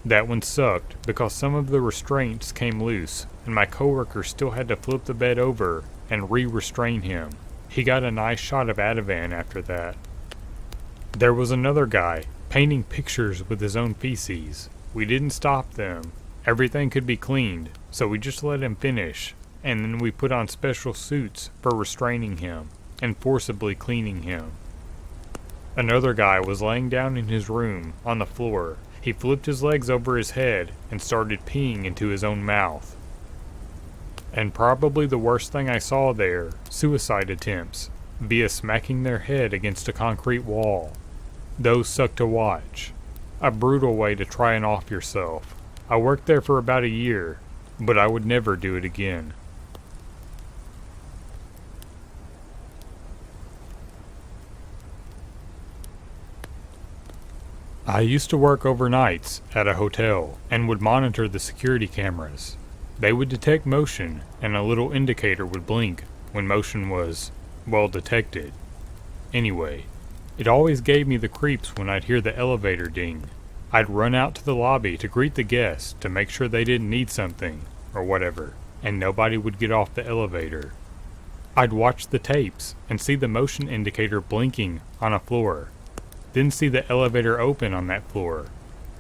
That one sucked because some of the restraints came loose, and my coworker still had to flip the bed over and re-restrain him. He got a nice shot of Ativan after that. There was another guy, painting pictures with his own feces. We didn't stop them. Everything could be cleaned, so we just let him finish, and then we put on special suits for restraining him and forcibly cleaning him. Another guy was laying down in his room on the floor. He flipped his legs over his head and started peeing into his own mouth. And probably the worst thing I saw there, suicide attempts, via smacking their head against a concrete wall. Those suck to watch. A brutal way to try and off yourself. I worked there for about a year, but I would never do it again. I used to work overnights at a hotel and would monitor the security cameras. They would detect motion and a little indicator would blink when motion was, well, detected. Anyway, it always gave me the creeps when I'd hear the elevator ding. I'd run out to the lobby to greet the guests to make sure they didn't need something, or whatever, and nobody would get off the elevator. I'd watch the tapes and see the motion indicator blinking on a floor. Then see the elevator open on that floor.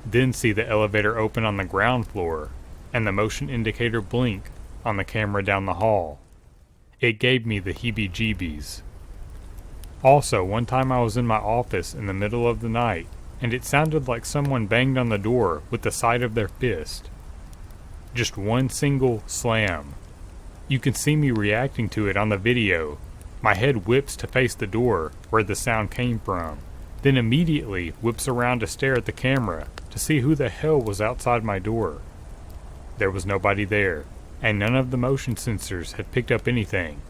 Then see the elevator open on the ground floor, and the motion indicator blink on the camera down the hall. It gave me the heebie-jeebies. Also, one time I was in my office in the middle of the night, and it sounded like someone banged on the door with the side of their fist. Just one single slam. You can see me reacting to it on the video. My head whips to face the door where the sound came from, then immediately whips around to stare at the camera to see who the hell was outside my door. There was nobody there, and none of the motion sensors had picked up anything.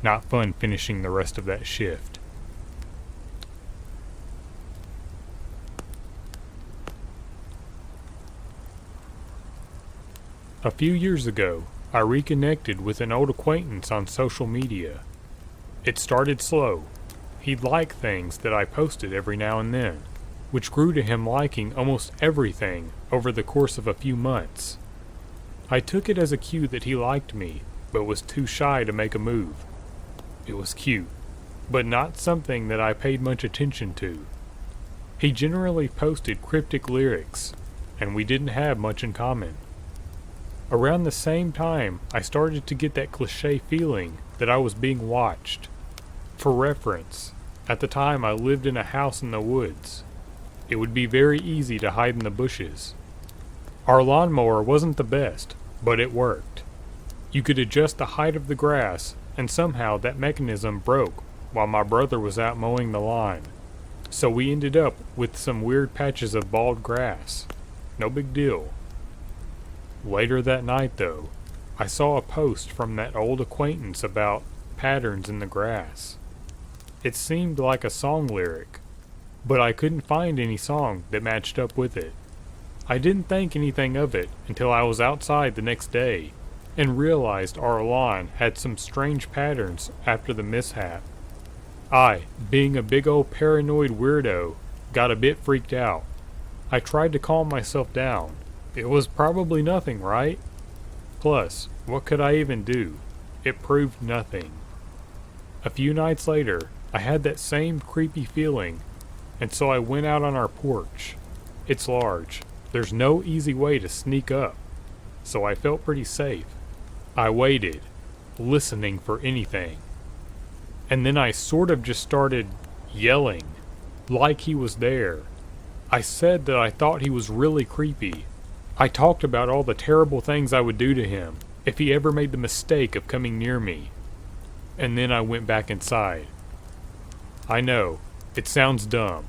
Not fun finishing the rest of that shift. A few years ago, I reconnected with an old acquaintance on social media. It started slow. He'd like things that I posted every now and then, which grew to him liking almost everything over the course of a few months. I took it as a cue that he liked me, but was too shy to make a move. It was cute, but not something that I paid much attention to. He generally posted cryptic lyrics, and we didn't have much in common. Around the same time, I started to get that cliché feeling that I was being watched. For reference, at the time I lived in a house in the woods. It would be very easy to hide in the bushes. Our lawnmower wasn't the best, but it worked. You could adjust the height of the grass, and somehow that mechanism broke while my brother was out mowing the lawn. So we ended up with some weird patches of bald grass. No big deal. Later that night, though, I saw a post from that old acquaintance about patterns in the grass. It seemed like a song lyric, but I couldn't find any song that matched up with it. I didn't think anything of it until I was outside the next day and realized our lawn had some strange patterns after the mishap. I, being a big old paranoid weirdo, got a bit freaked out. I tried to calm myself down. It was probably nothing, right? Plus, what could I even do? It proved nothing. A few nights later, I had that same creepy feeling, and so I went out on our porch. It's large. There's no easy way to sneak up, so I felt pretty safe. I waited, listening for anything. And then I sort of just started yelling, like he was there. I said that I thought he was really creepy. I talked about all the terrible things I would do to him if he ever made the mistake of coming near me. And then I went back inside. I know, it sounds dumb,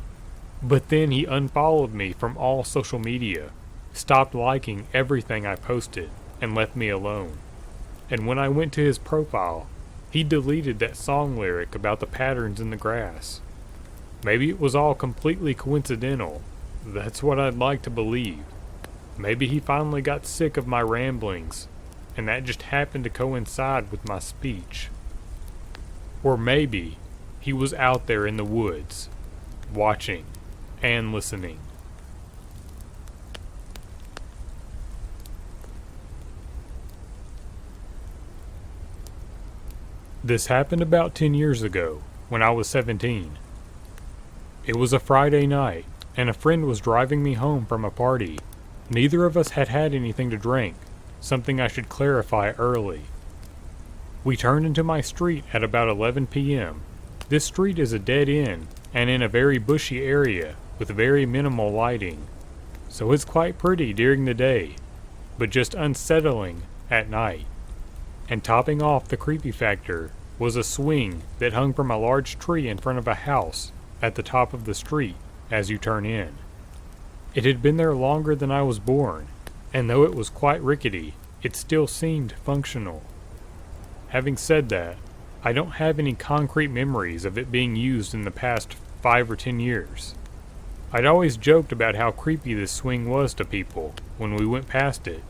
but then he unfollowed me from all social media, stopped liking everything I posted, and left me alone. And when I went to his profile, he deleted that song lyric about the patterns in the grass. Maybe it was all completely coincidental. That's what I'd like to believe. Maybe he finally got sick of my ramblings, and that just happened to coincide with my speech. Or maybe he was out there in the woods, watching and listening. This happened about 10 years ago, when I was 17. It was a Friday night, and a friend was driving me home from a party. Neither of us had had anything to drink, something I should clarify early. We turned into my street at about 11 p.m. This street is a dead end, and in a very bushy area, with very minimal lighting. So it's quite pretty during the day, but just unsettling at night. And topping off the creepy factor was a swing that hung from a large tree in front of a house at the top of the street as you turn in. It had been there longer than I was born, and though it was quite rickety, it still seemed functional. Having said that, I don't have any concrete memories of it being used in the past 5 or 10 years. I'd always joked about how creepy this swing was to people when we went past it,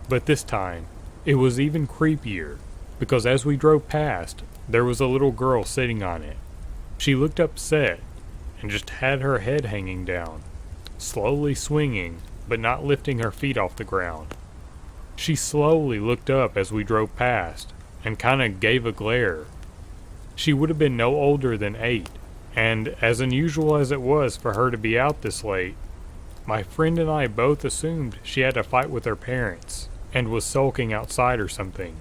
but this time, it was even creepier, because as we drove past, there was a little girl sitting on it. She looked upset, and just had her head hanging down, slowly swinging, but not lifting her feet off the ground. She slowly looked up as we drove past, and kinda gave a glare. She would have been no older than 8, and as unusual as it was for her to be out this late, my friend and I both assumed she had a fight with her parents, and was sulking outside or something.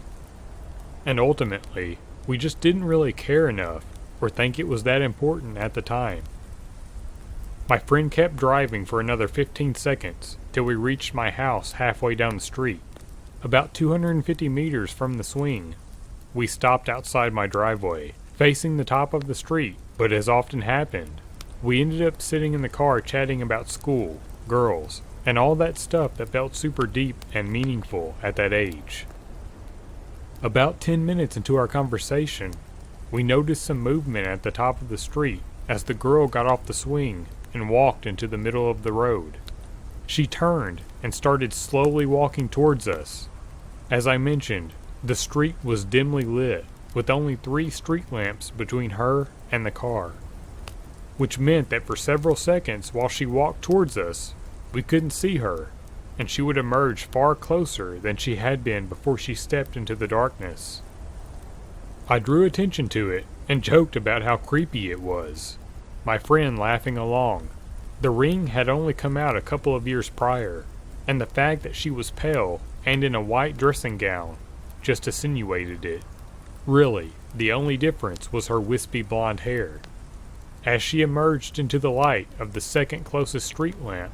And ultimately, we just didn't really care enough, or think it was that important at the time. My friend kept driving for another 15 seconds, till we reached my house halfway down the street. About 250 meters from the swing, we stopped outside my driveway, facing the top of the street, but as often happened, we ended up sitting in the car chatting about school, girls, and all that stuff that felt super deep and meaningful at that age. About 10 minutes into our conversation, we noticed some movement at the top of the street as the girl got off the swing and walked into the middle of the road. She turned and started slowly walking towards us. As I mentioned, the street was dimly lit, with only 3 street lamps between her and the car, which meant that for several seconds while she walked towards us, we couldn't see her, and she would emerge far closer than she had been before she stepped into the darkness. I drew attention to it and joked about how creepy it was, my friend laughing along. The ring had only come out a couple of years prior, and the fact that she was pale and in a white dressing gown just insinuated it. Really, the only difference was her wispy blonde hair. As she emerged into the light of the second closest street lamp,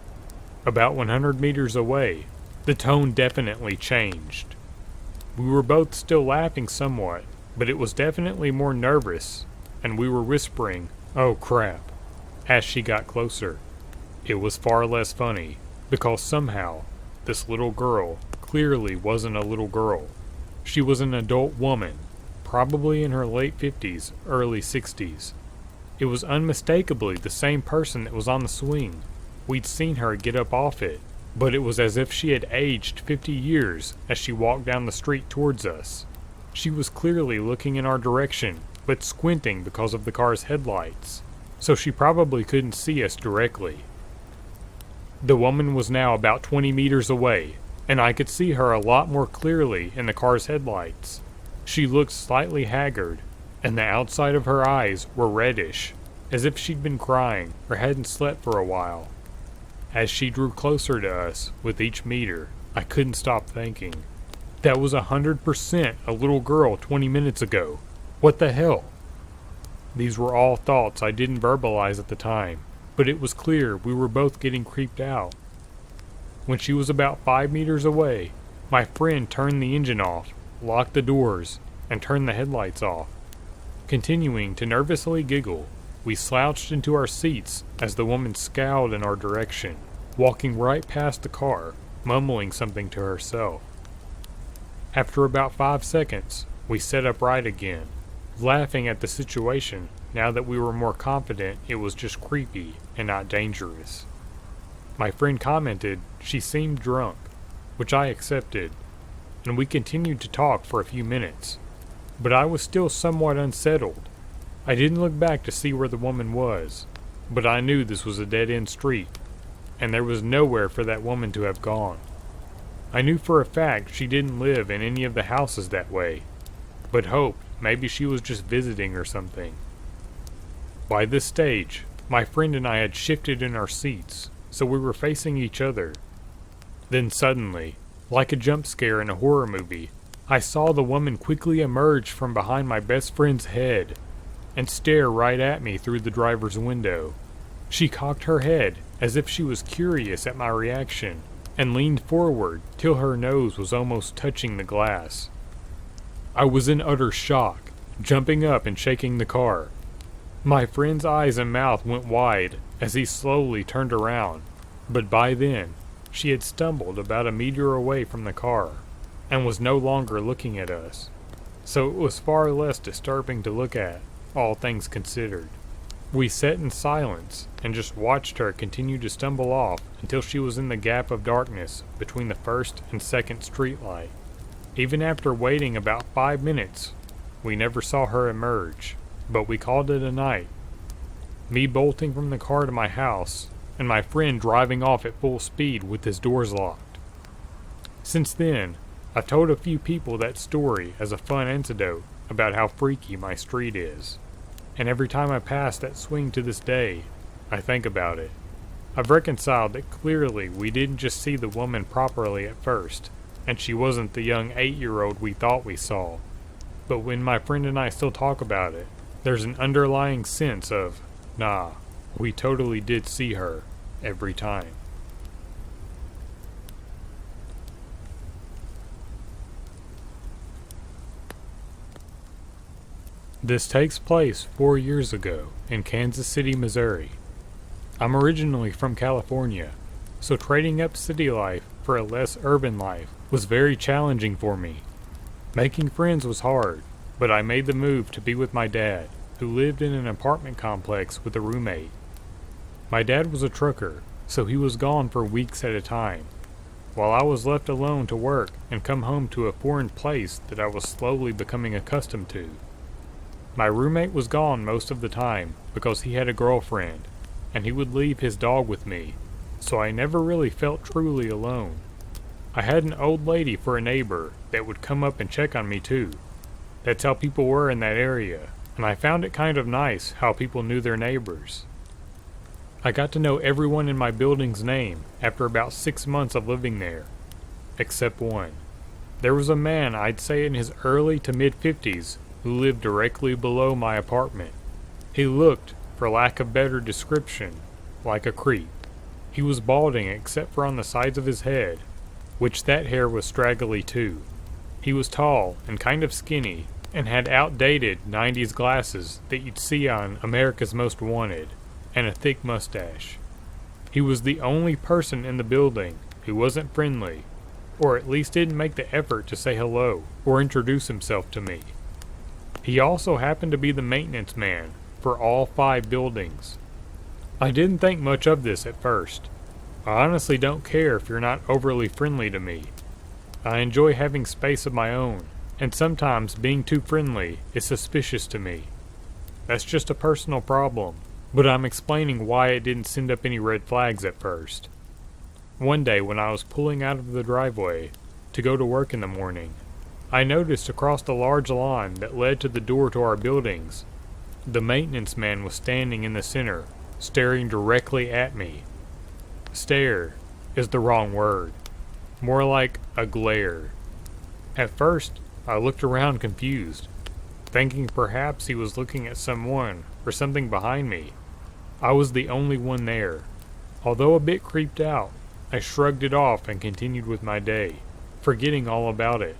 about 100 meters away, the tone definitely changed. We were both still laughing somewhat, but it was definitely more nervous, and we were whispering, "Oh crap," as she got closer. It was far less funny, because somehow, this little girl clearly wasn't a little girl. She was an adult woman, probably in her late 50s, early 60s. It was unmistakably the same person that was on the swing. We'd seen her get up off it, but it was as if she had aged 50 years as she walked down the street towards us. She was clearly looking in our direction, but squinting because of the car's headlights, so she probably couldn't see us directly. The woman was now about 20 meters away, and I could see her a lot more clearly in the car's headlights. She looked slightly haggard, and the outside of her eyes were reddish, as if she'd been crying or hadn't slept for a while. As she drew closer to us with each meter, I couldn't stop thinking, that was 100% a little girl 20 minutes ago. What the hell? These were all thoughts I didn't verbalize at the time, but it was clear we were both getting creeped out. When she was about 5 meters away, my friend turned the engine off, locked the doors, and turned the headlights off. Continuing to nervously giggle, we slouched into our seats as the woman scowled in our direction, walking right past the car, mumbling something to herself. After about 5 seconds, we sat upright again, laughing at the situation now that we were more confident it was just creepy and not dangerous. My friend commented she seemed drunk, which I accepted, and we continued to talk for a few minutes, but I was still somewhat unsettled. I didn't look back to see where the woman was, but I knew this was a dead-end street, and there was nowhere for that woman to have gone. I knew for a fact she didn't live in any of the houses that way, but hoped maybe she was just visiting or something. By this stage, my friend and I had shifted in our seats, so we were facing each other. Then suddenly, like a jump scare in a horror movie, I saw the woman quickly emerge from behind my best friend's head and stare right at me through the driver's window. She cocked her head as if she was curious at my reaction and leaned forward till her nose was almost touching the glass. I was in utter shock, jumping up and shaking the car. My friend's eyes and mouth went wide as he slowly turned around, but by then, she had stumbled about a meter away from the car and was no longer looking at us, so it was far less disturbing to look at, all things considered. We sat in silence and just watched her continue to stumble off until she was in the gap of darkness between the first and second streetlight. Even after waiting about 5 minutes, we never saw her emerge, but we called it a night. Me bolting from the car to my house, and my friend driving off at full speed with his doors locked. Since then, I've told a few people that story as a fun anecdote about how freaky my street is. And every time I pass that swing to this day, I think about it. I've reconciled that clearly we didn't just see the woman properly at first, and she wasn't the young 8-year-old we thought we saw. But when my friend and I still talk about it, there's an underlying sense of, nah, we totally did see her, every time. This takes place 4 years ago in Kansas City, Missouri. I'm originally from California, so trading up city life for a less urban life was very challenging for me. Making friends was hard, but I made the move to be with my dad, who lived in an apartment complex with a roommate. My dad was a trucker, so he was gone for weeks at a time, while I was left alone to work and come home to a foreign place that I was slowly becoming accustomed to. My roommate was gone most of the time because he had a girlfriend, and he would leave his dog with me, so I never really felt truly alone. I had an old lady for a neighbor that would come up and check on me too. That's how people were in that area, and I found it kind of nice how people knew their neighbors. I got to know everyone in my building's name after about 6 months of living there, except one. There was a man I'd say in his early to mid-50s who lived directly below my apartment. He looked, for lack of better description, like a creep. He was balding except for on the sides of his head, which that hair was straggly too. He was tall and kind of skinny, and had outdated 90s glasses that you'd see on America's Most Wanted, and a thick mustache. He was the only person in the building who wasn't friendly, or at least didn't make the effort to say hello or introduce himself to me. He also happened to be the maintenance man for all 5 buildings. I didn't think much of this at first. I honestly don't care if you're not overly friendly to me. I enjoy having space of my own, and sometimes being too friendly is suspicious to me. That's just a personal problem, but I'm explaining why it didn't send up any red flags at first. One day when I was pulling out of the driveway to go to work in the morning, I noticed across the large lawn that led to the door to our buildings, the maintenance man was standing in the center, staring directly at me. Stare is the wrong word. More like a glare. At first, I looked around confused, thinking perhaps he was looking at someone or something behind me. I was the only one there. Although a bit creeped out, I shrugged it off and continued with my day, forgetting all about it.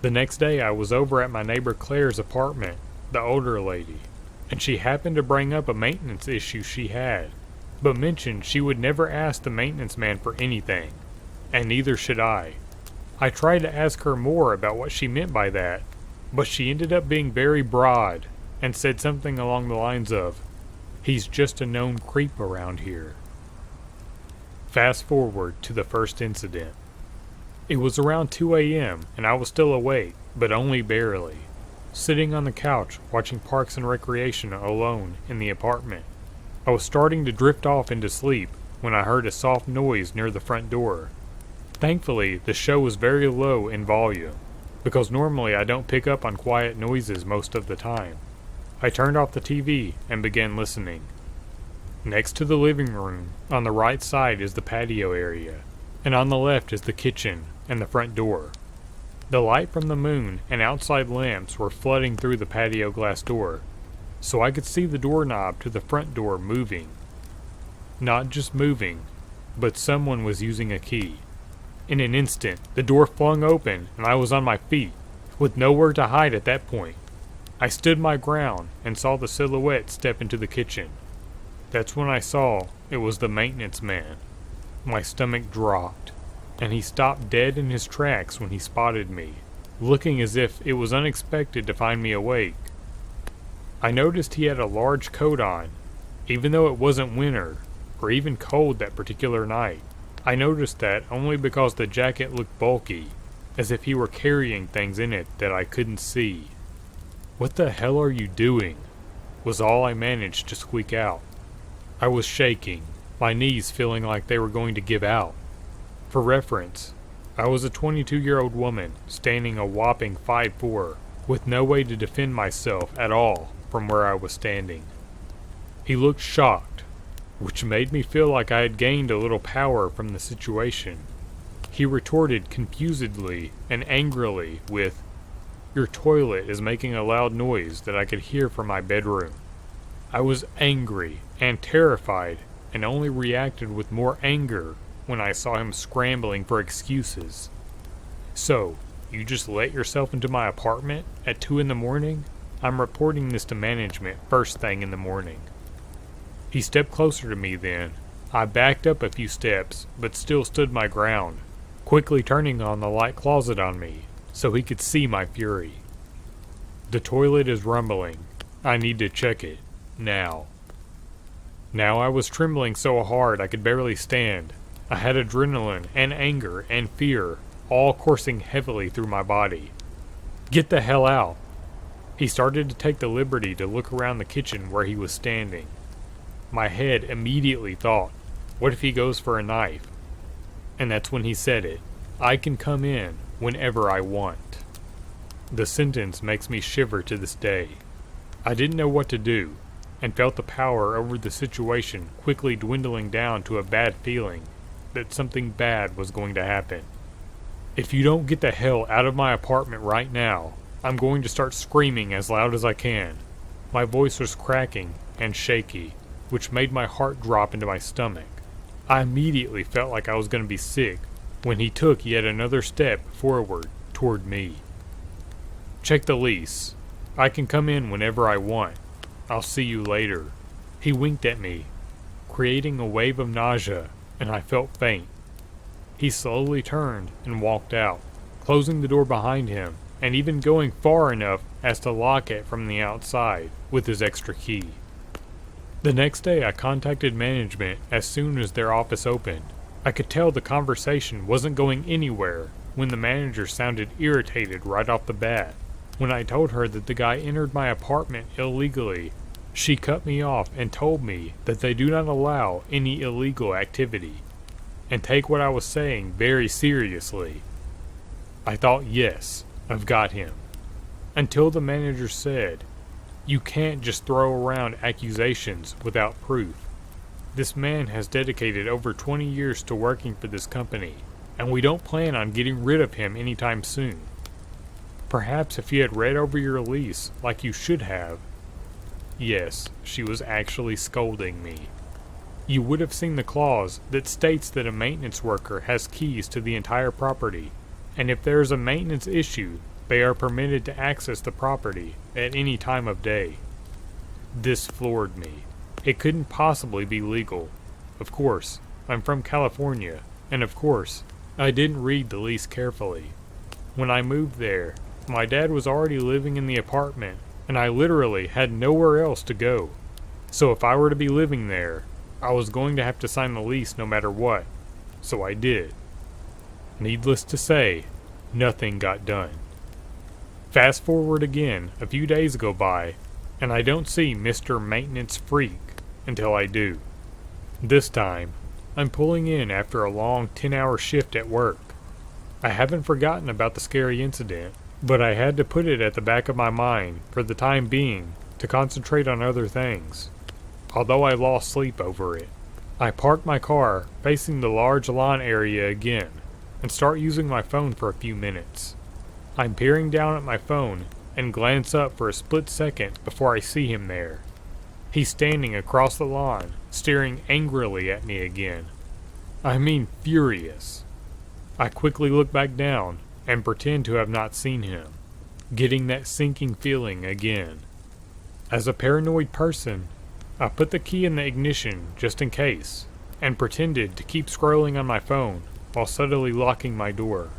The next day I was over at my neighbor Claire's apartment, the older lady, and she happened to bring up a maintenance issue she had, but mentioned she would never ask the maintenance man for anything, and neither should I. I tried to ask her more about what she meant by that, but she ended up being very broad and said something along the lines of, "He's just a known creep around here." Fast forward to the first incident. It was around 2 a.m. and I was still awake, but only barely, sitting on the couch watching Parks and Recreation alone in the apartment. I was starting to drift off into sleep when I heard a soft noise near the front door. Thankfully, the show was very low in volume, because normally I don't pick up on quiet noises most of the time. I turned off the TV and began listening. Next to the living room, on the right side is the patio area, and on the left is the kitchen and the front door. The light from the moon and outside lamps were flooding through the patio glass door, so I could see the doorknob to the front door moving. Not just moving, but someone was using a key. In an instant, the door flung open and I was on my feet, with nowhere to hide at that point. I stood my ground and saw the silhouette step into the kitchen. That's when I saw it was the maintenance man. My stomach dropped, and he stopped dead in his tracks when he spotted me, looking as if it was unexpected to find me awake. I noticed he had a large coat on, even though it wasn't winter, or even cold that particular night. I noticed that only because the jacket looked bulky, as if he were carrying things in it that I couldn't see. "What the hell are you doing?" was all I managed to squeak out. I was shaking, my knees feeling like they were going to give out. For reference, I was a 22-year-old woman standing a whopping 5'4", with no way to defend myself at all from where I was standing. He looked shocked, which made me feel like I had gained a little power from the situation. He retorted confusedly and angrily with, "Your toilet is making a loud noise that I could hear from my bedroom." I was angry and terrified and only reacted with more anger when I saw him scrambling for excuses. "So, you just let yourself into my apartment at 2 in the morning? I'm reporting this to management first thing in the morning." He stepped closer to me then. I backed up a few steps, but still stood my ground, quickly turning on the light closet on me, so he could see my fury. "The toilet is rumbling. I need to check it. Now." Now I was trembling so hard I could barely stand. I had adrenaline and anger and fear all coursing heavily through my body. "Get the hell out." He started to take the liberty to look around the kitchen where he was standing. My head immediately thought, what if he goes for a knife? And that's when he said it. "I can come in whenever I want." The sentence makes me shiver to this day. I didn't know what to do, and felt the power over the situation quickly dwindling down to a bad feeling that something bad was going to happen. "If you don't get the hell out of my apartment right now, I'm going to start screaming as loud as I can." My voice was cracking and shaky, which made my heart drop into my stomach. I immediately felt like I was going to be sick when he took yet another step forward toward me. "Check the lease. I can come in whenever I want. I'll see you later." He winked at me, creating a wave of nausea, and I felt faint. He slowly turned and walked out, closing the door behind him, and even going far enough as to lock it from the outside with his extra key. The next day I contacted management as soon as their office opened. I could tell the conversation wasn't going anywhere when the manager sounded irritated right off the bat. When I told her that the guy entered my apartment illegally, she cut me off and told me that they do not allow any illegal activity, and take what I was saying very seriously. I thought, yes, I've got him. Until the manager said, "You can't just throw around accusations without proof. This man has dedicated over 20 years to working for this company, and we don't plan on getting rid of him anytime soon. Perhaps if you had read over your lease like you should have." Yes, she was actually scolding me. "You would have seen the clause that states that a maintenance worker has keys to the entire property, and if there is a maintenance issue, they are permitted to access the property at any time of day." This floored me. It couldn't possibly be legal. Of course, I'm from California, and of course, I didn't read the lease carefully. When I moved there, my dad was already living in the apartment, and I literally had nowhere else to go. So if I were to be living there, I was going to have to sign the lease no matter what. So I did. Needless to say, nothing got done. Fast forward again, a few days go by, and I don't see Mr. Maintenance Freak until I do. This time, I'm pulling in after a long 10-hour shift at work. I haven't forgotten about the scary incident, but I had to put it at the back of my mind for the time being to concentrate on other things, although I lost sleep over it. I parked my car facing the large lawn area again and start using my phone for a few minutes. I'm peering down at my phone and glance up for a split second before I see him there. He's standing across the lawn, staring angrily at me again. I mean furious. I quickly look back down and pretend to have not seen him, getting that sinking feeling again. As a paranoid person, I put the key in the ignition just in case, and pretended to keep scrolling on my phone while subtly locking my door.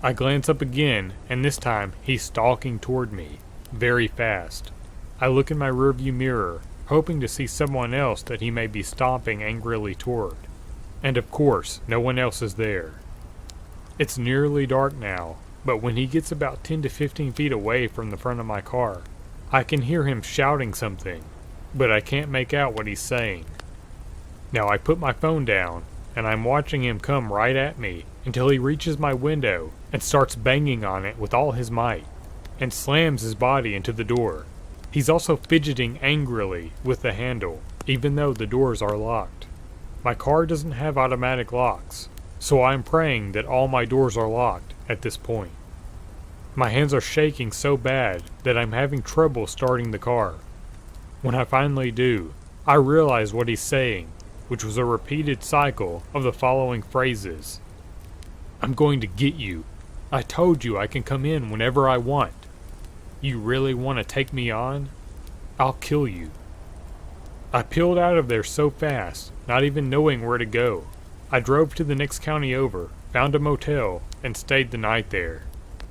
I glance up again, and this time he's stalking toward me, very fast. I look in my rearview mirror, hoping to see someone else that he may be stomping angrily toward. And of course, no one else is there. It's nearly dark now, but when he gets about 10 to 15 feet away from the front of my car, I can hear him shouting something, but I can't make out what he's saying. Now I put my phone down, and I'm watching him come right at me until he reaches my window and starts banging on it with all his might, and slams his body into the door. He's also fidgeting angrily with the handle, even though the doors are locked. My car doesn't have automatic locks, so I'm praying that all my doors are locked at this point. My hands are shaking so bad that I'm having trouble starting the car. When I finally do, I realize what he's saying, which was a repeated cycle of the following phrases. I'm going to get you. I told you I can come in whenever I want. You really want to take me on? I'll kill you. I peeled out of there so fast, not even knowing where to go. I drove to the next county over, found a motel, and stayed the night there.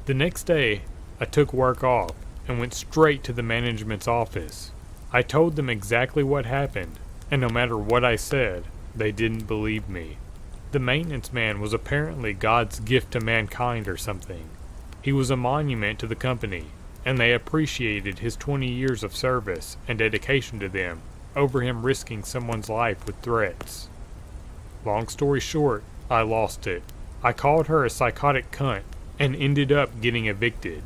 The next day, I took work off and went straight to the management's office. I told them exactly what happened, and no matter what I said, they didn't believe me. The maintenance man was apparently God's gift to mankind or something. He was a monument to the company, and they appreciated his 20 years of service and dedication to them over him risking someone's life with threats. Long story short, I lost it. I called her a psychotic cunt and ended up getting evicted.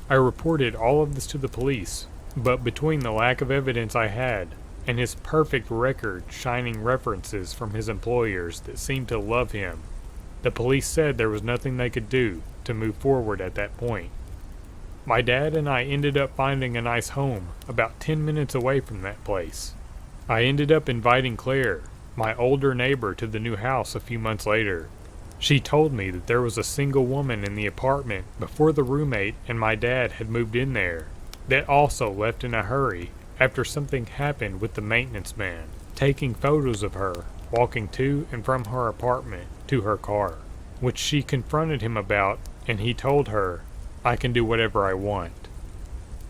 I reported all of this to the police, but between the lack of evidence I had and his perfect record shining references from his employers that seemed to love him, the police said there was nothing they could do to move forward at that point. My dad and I ended up finding a nice home about 10 minutes away from that place. I ended up inviting Claire, my older neighbor, to the new house a few months later. She told me that there was a single woman in the apartment before the roommate and my dad had moved in there that also left in a hurry after something happened with the maintenance man, taking photos of her walking to and from her apartment to her car, which she confronted him about, and he told her, I can do whatever I want.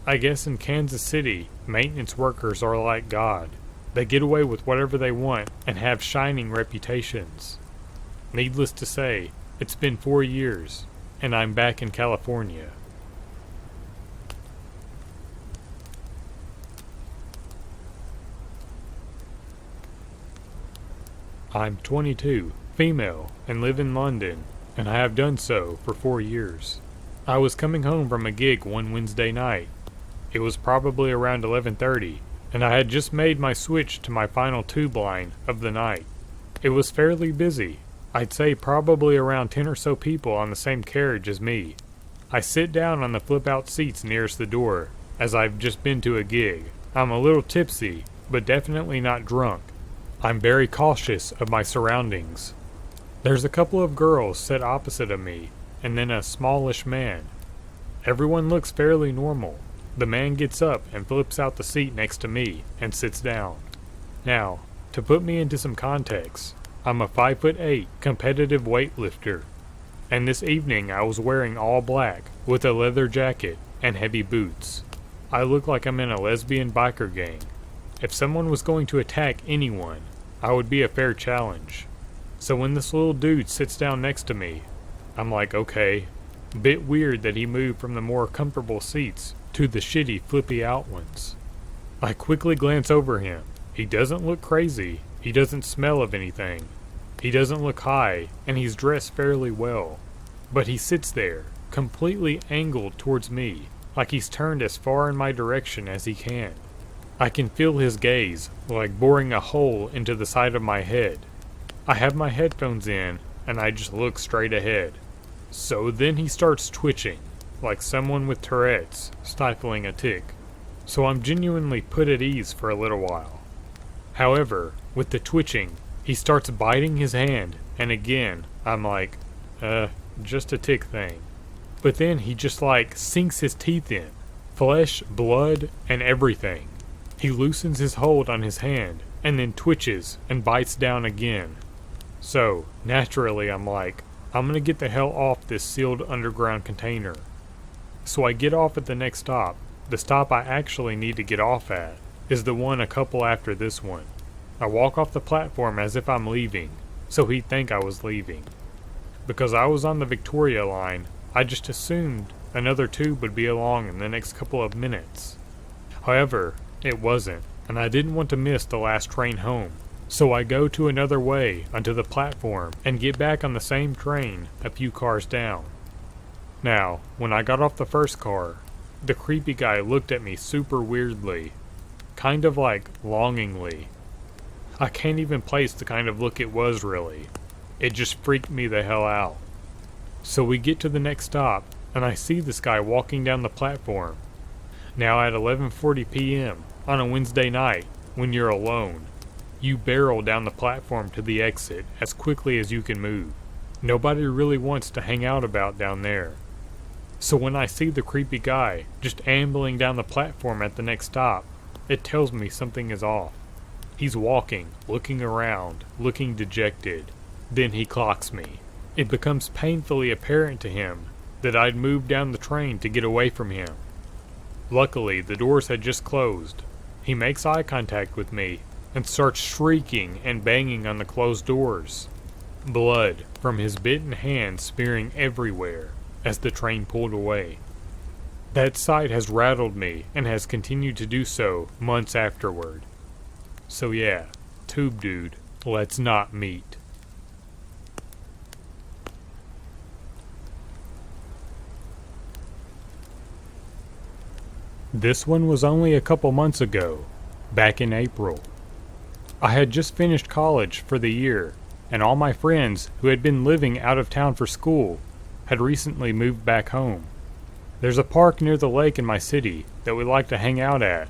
I guess in Kansas City, maintenance workers are like God. They get away with whatever they want and have shining reputations. Needless to say, it's been 4 years, and I'm back in California. I'm 22, female, and live in London, and I have done so for 4 years. I was coming home from a gig one Wednesday night. It was probably around 11:30, and I had just made my switch to my final tube line of the night. It was fairly busy. I'd say probably around 10 or so people on the same carriage as me. I sit down on the flip-out seats nearest the door, as I've just been to a gig. I'm a little tipsy, but definitely not drunk. I'm very cautious of my surroundings. There's a couple of girls set opposite of me, and then a smallish man. Everyone looks fairly normal. The man gets up and flips out the seat next to me and sits down. Now, to put me into some context, I'm a 5'8" competitive weightlifter, and this evening I was wearing all black with a leather jacket and heavy boots. I look like I'm in a lesbian biker gang. If someone was going to attack anyone, I would be a fair challenge. So when this little dude sits down next to me, I'm like, okay, bit weird that he moved from the more comfortable seats to the shitty flippy out ones. I quickly glance over him. He doesn't look crazy. He doesn't smell of anything. He doesn't look high, and he's dressed fairly well. But he sits there, completely angled towards me, like he's turned as far in my direction as he can. I can feel his gaze, like boring a hole into the side of my head. I have my headphones in, and I just look straight ahead. So then he starts twitching, like someone with Tourette's, stifling a tick. So I'm genuinely put at ease for a little while. However, with the twitching, he starts biting his hand, and again, I'm like, just a tick thing. But then he just sinks his teeth in. Flesh, blood, and everything. He loosens his hold on his hand, and then twitches and bites down again. So, naturally I'm like, I'm gonna get the hell off this sealed underground container. So I get off at the next stop. The stop I actually need to get off at is the one a couple after this one. I walk off the platform as if I'm leaving, so he'd think I was leaving. Because I was on the Victoria line, I just assumed another tube would be along in the next couple of minutes. However, it wasn't, and I didn't want to miss the last train home. So I go to another way onto the platform and get back on the same train a few cars down. Now, when I got off the first car, the creepy guy looked at me super weirdly, kind of longingly. I can't even place the kind of look it was really. It just freaked me the hell out. So we get to the next stop, and I see this guy walking down the platform. Now at 11:40 p.m. on a Wednesday night, when you're alone, you barrel down the platform to the exit as quickly as you can move. Nobody really wants to hang out about down there. So when I see the creepy guy just ambling down the platform at the next stop, it tells me something is off. He's walking, looking around, looking dejected. Then he clocks me. It becomes painfully apparent to him that I'd moved down the train to get away from him. Luckily, the doors had just closed. He makes eye contact with me and starts shrieking and banging on the closed doors. Blood from his bitten hand smearing everywhere as the train pulled away. That sight has rattled me and has continued to do so months afterward. So yeah, tube dude, let's not meet. This one was only a couple months ago, back in April. I had just finished college for the year, and all my friends who had been living out of town for school had recently moved back home. There's a park near the lake in my city that we like to hang out at.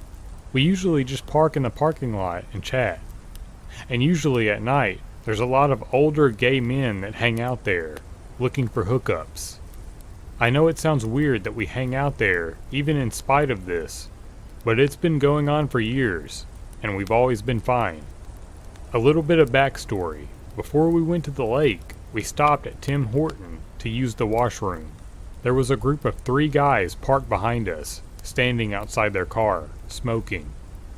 We usually just park in the parking lot and chat. And usually at night, there's a lot of older gay men that hang out there, looking for hookups. I know it sounds weird that we hang out there, even in spite of this, but it's been going on for years, and we've always been fine. A little bit of backstory. Before we went to the lake, we stopped at Tim Horton to use the washroom. There was a group of 3 guys parked behind us, standing outside their car, smoking,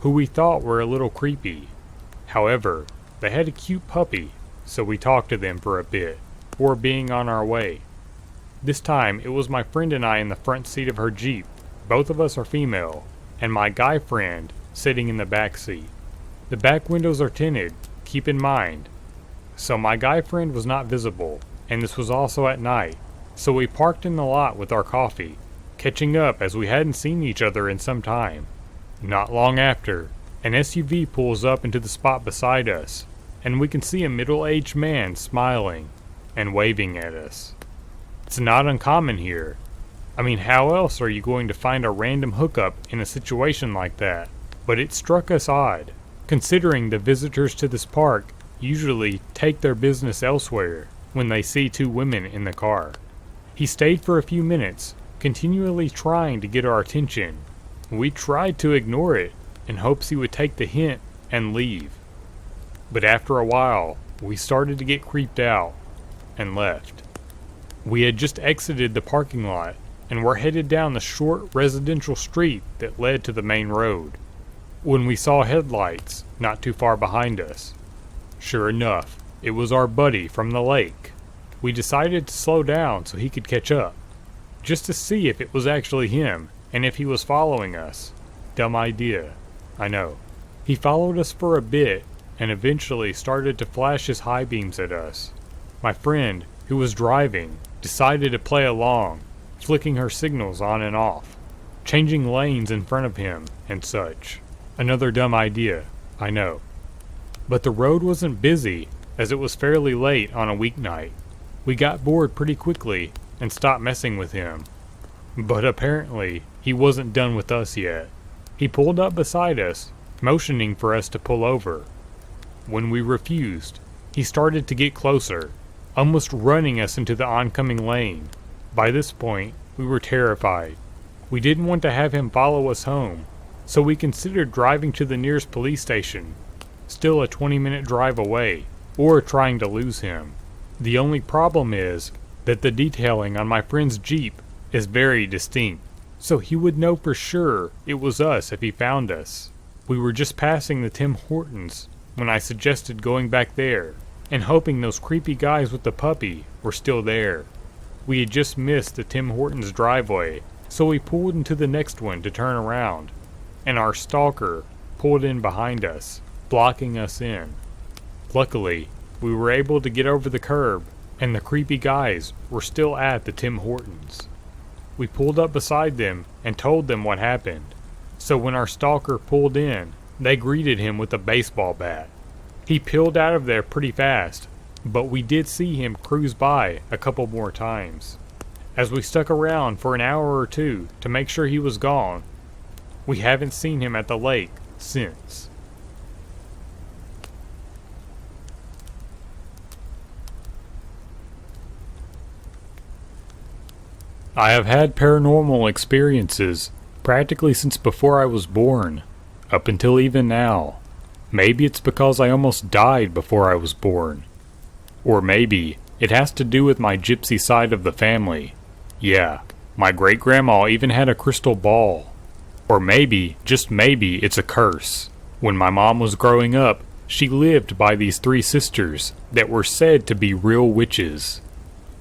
who we thought were a little creepy. However, they had a cute puppy, so we talked to them for a bit, before being on our way. This time, it was my friend and I in the front seat of her Jeep. Both of us are female, and my guy friend sitting in the back seat. The back windows are tinted, keep in mind. So my guy friend was not visible, and this was also at night, so we parked in the lot with our coffee, catching up as we hadn't seen each other in some time. Not long after, an SUV pulls up into the spot beside us, and we can see a middle-aged man smiling and waving at us. It's not uncommon here. I mean, how else are you going to find a random hookup in a situation like that? But it struck us odd, considering the visitors to this park usually take their business elsewhere when they see 2 women in the car. He stayed for a few minutes, continually trying to get our attention. We tried to ignore it in hopes he would take the hint and leave. But after a while, we started to get creeped out and left. We had just exited the parking lot and were headed down the short residential street that led to the main road, when we saw headlights not too far behind us. Sure enough, it was our buddy from the lake. We decided to slow down so he could catch up, just to see if it was actually him and if he was following us. Dumb idea, I know. He followed us for a bit and eventually started to flash his high beams at us. My friend, who was driving, decided to play along, flicking her signals on and off, changing lanes in front of him, and such. Another dumb idea, I know. But the road wasn't busy, as it was fairly late on a weeknight. We got bored pretty quickly and stopped messing with him. But apparently, he wasn't done with us yet. He pulled up beside us, motioning for us to pull over. When we refused, he started to get closer, almost running us into the oncoming lane. By this point, we were terrified. We didn't want to have him follow us home, so we considered driving to the nearest police station, still a 20-minute drive away, or trying to lose him. The only problem is that the detailing on my friend's Jeep is very distinct, so he would know for sure it was us if he found us. We were just passing the Tim Hortons when I suggested going back there, and hoping those creepy guys with the puppy were still there. We had just missed the Tim Hortons driveway, so we pulled into the next one to turn around, and our stalker pulled in behind us, blocking us in. Luckily, we were able to get over the curb, and the creepy guys were still at the Tim Hortons. We pulled up beside them and told them what happened, so when our stalker pulled in, they greeted him with a baseball bat. He peeled out of there pretty fast, but we did see him cruise by a couple more times. As we stuck around for an hour or two to make sure he was gone, we haven't seen him at the lake since. I have had paranormal experiences practically since before I was born, up until even now. Maybe it's because I almost died before I was born. Or maybe it has to do with my gypsy side of the family. Yeah, my great-grandma even had a crystal ball. Or maybe, just maybe, it's a curse. When my mom was growing up, she lived by these 3 sisters that were said to be real witches.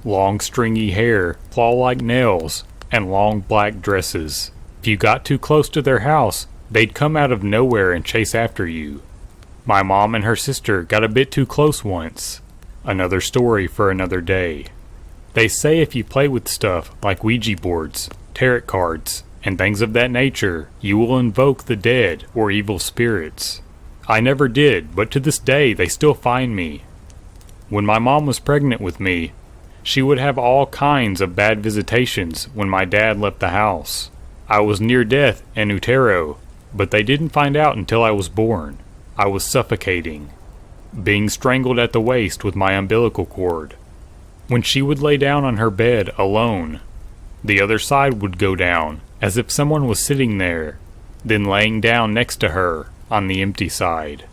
Long stringy hair, claw-like nails, and long black dresses. If you got too close to their house, they'd come out of nowhere and chase after you. My mom and her sister got a bit too close once. Another story for another day. They say if you play with stuff like Ouija boards, tarot cards, and things of that nature, you will invoke the dead or evil spirits. I never did, but to this day they still find me. When my mom was pregnant with me, she would have all kinds of bad visitations when my dad left the house. I was near death in utero, but they didn't find out until I was born. I was suffocating, being strangled at the waist with my umbilical cord. When she would lay down on her bed alone, the other side would go down, as if someone was sitting there, then laying down next to her on the empty side.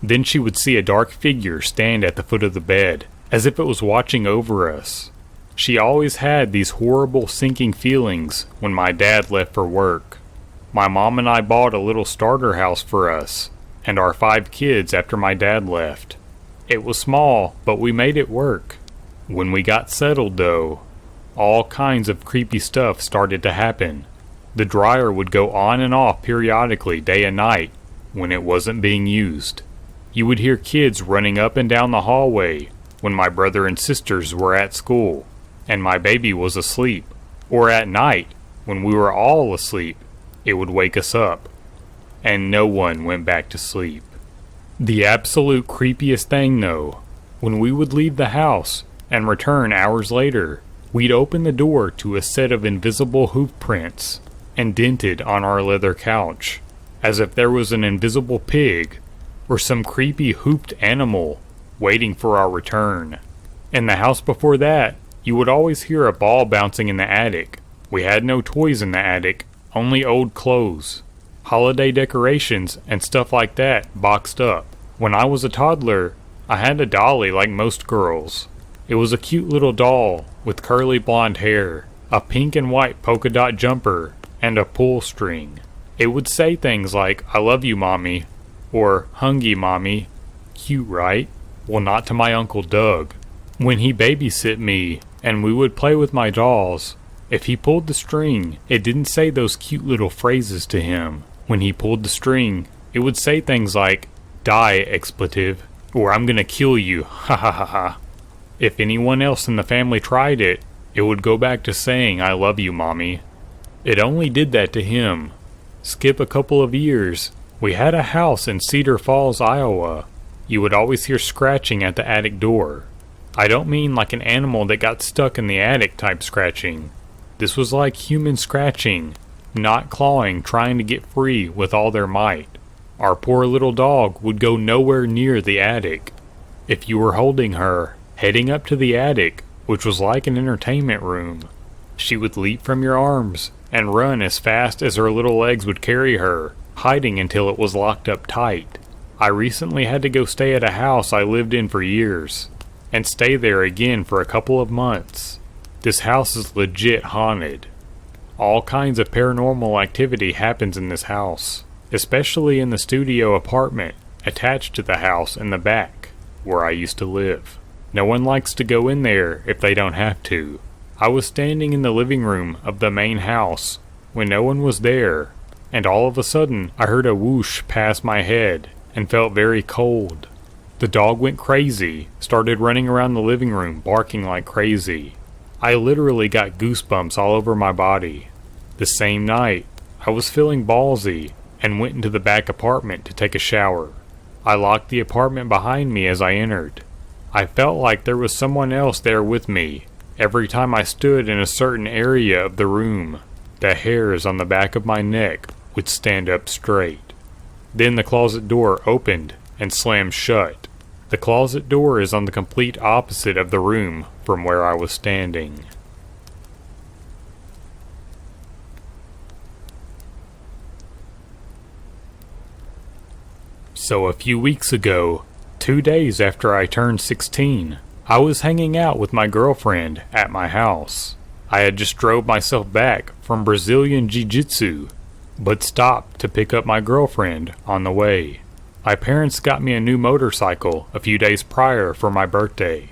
Then she would see a dark figure stand at the foot of the bed, as if it was watching over us. She always had these horrible sinking feelings when my dad left for work. My mom and I bought a little starter house for us and our 5 kids after my dad left. It was small, but we made it work. When we got settled though, all kinds of creepy stuff started to happen. The dryer would go on and off periodically day and night when it wasn't being used. You would hear kids running up and down the hallway when my brother and sisters were at school and my baby was asleep, or at night when we were all asleep. It would wake us up, and no one went back to sleep. The absolute creepiest thing though, when we would leave the house and return hours later, we'd open the door to a set of invisible hoof prints indented on our leather couch, as if there was an invisible pig or some creepy hooped animal waiting for our return. In the house before that, you would always hear a ball bouncing in the attic. We had no toys in the attic, only old clothes, holiday decorations, and stuff like that boxed up. When I was a toddler, I had a dolly like most girls. It was a cute little doll with curly blonde hair, a pink and white polka dot jumper, and a pull string. It would say things like, "I love you, Mommy," or "Hungry, Mommy." Cute, right? Well, not to my Uncle Doug. When he babysit me and we would play with my dolls, if he pulled the string, it didn't say those cute little phrases to him. When he pulled the string, it would say things like, "Die, expletive," or "I'm gonna kill you, ha ha ha ha." If anyone else in the family tried it, It would go back to saying, "I love you, Mommy." It only did that to him. Skip a couple of years. We had a house in Cedar Falls, Iowa. You would always hear scratching at the attic door. I don't mean like an animal that got stuck in the attic type scratching. This was like human scratching, not clawing, trying to get free with all their might. Our poor little dog would go nowhere near the attic. If you were holding her, heading up to the attic, which was like an entertainment room, she would leap from your arms and run as fast as her little legs would carry her, hiding until it was locked up tight. I recently had to go stay at a house I lived in for years, and stay there again for a couple of months. This house is legit haunted. All kinds of paranormal activity happens in this house, especially in the studio apartment attached to the house in the back, where I used to live. No one likes to go in there if they don't have to. I was standing in the living room of the main house when no one was there, and all of a sudden I heard a whoosh pass my head and felt very cold. The dog went crazy, started running around the living room barking like crazy. I literally got goosebumps all over my body. The same night, I was feeling ballsy and went into the back apartment to take a shower. I locked the apartment behind me as I entered. I felt like there was someone else there with me. Every time I stood in a certain area of the room, the hairs on the back of my neck would stand up straight. Then the closet door opened and slammed shut. The closet door is on the complete opposite of the room from where I was standing. So a few weeks ago, 2 days after I turned 16, I was hanging out with my girlfriend at my house. I had just drove myself back from Brazilian Jiu-Jitsu, but stopped to pick up my girlfriend on the way. My parents got me a new motorcycle a few days prior for my birthday.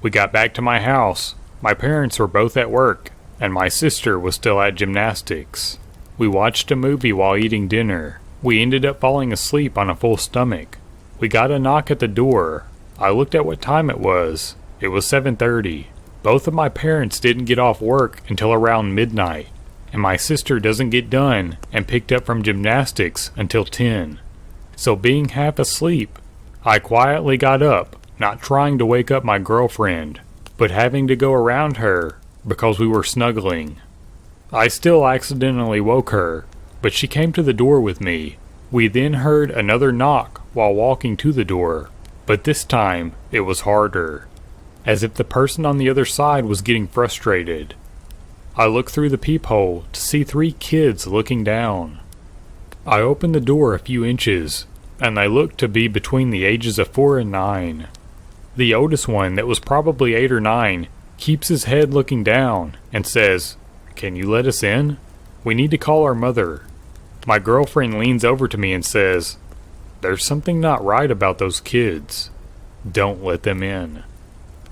We got back to my house. My parents were both at work, and my sister was still at gymnastics. We watched a movie while eating dinner. We ended up falling asleep on a full stomach. We got a knock at the door. I looked at what time it was. It was 7:30. Both of my parents didn't get off work until around midnight, and my sister doesn't get done and picked up from gymnastics until 10. So being half asleep, I quietly got up, not trying to wake up my girlfriend, but having to go around her because we were snuggling. I still accidentally woke her, but she came to the door with me. We then heard another knock while walking to the door, but this time it was harder, as if the person on the other side was getting frustrated. I looked through the peephole to see 3 kids looking down. I opened the door a few inches, and they looked to be between the ages of 4 and 9. The oldest one, that was probably 8 or 9, keeps his head looking down and says, "Can you let us in? We need to call our mother." My girlfriend leans over to me and says, "There's something not right about those kids. Don't let them in."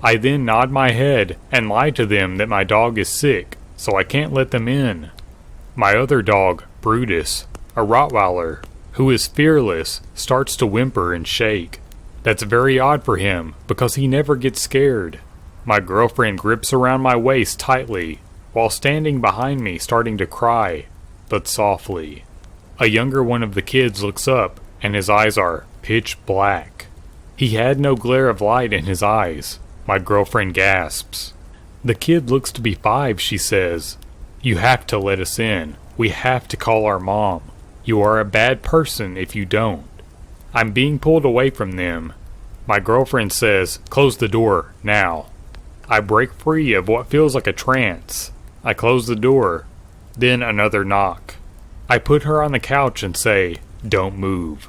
I then nod my head and lie to them that my dog is sick, so I can't let them in. My other dog, Brutus, a Rottweiler, who is fearless, starts to whimper and shake. That's very odd for him, because he never gets scared. My girlfriend grips around my waist tightly, while standing behind me starting to cry, but softly. A younger one of the kids looks up, and his eyes are pitch black. He had no glare of light in his eyes. My girlfriend gasps. "The kid looks to be 5, she says. "You have to let us in. We have to call our mom. You are a bad person if you don't." I'm being pulled away from them. My girlfriend says, "Close the door, now." I break free of what feels like a trance. I close the door. Then another knock. I put her on the couch and say, "Don't move."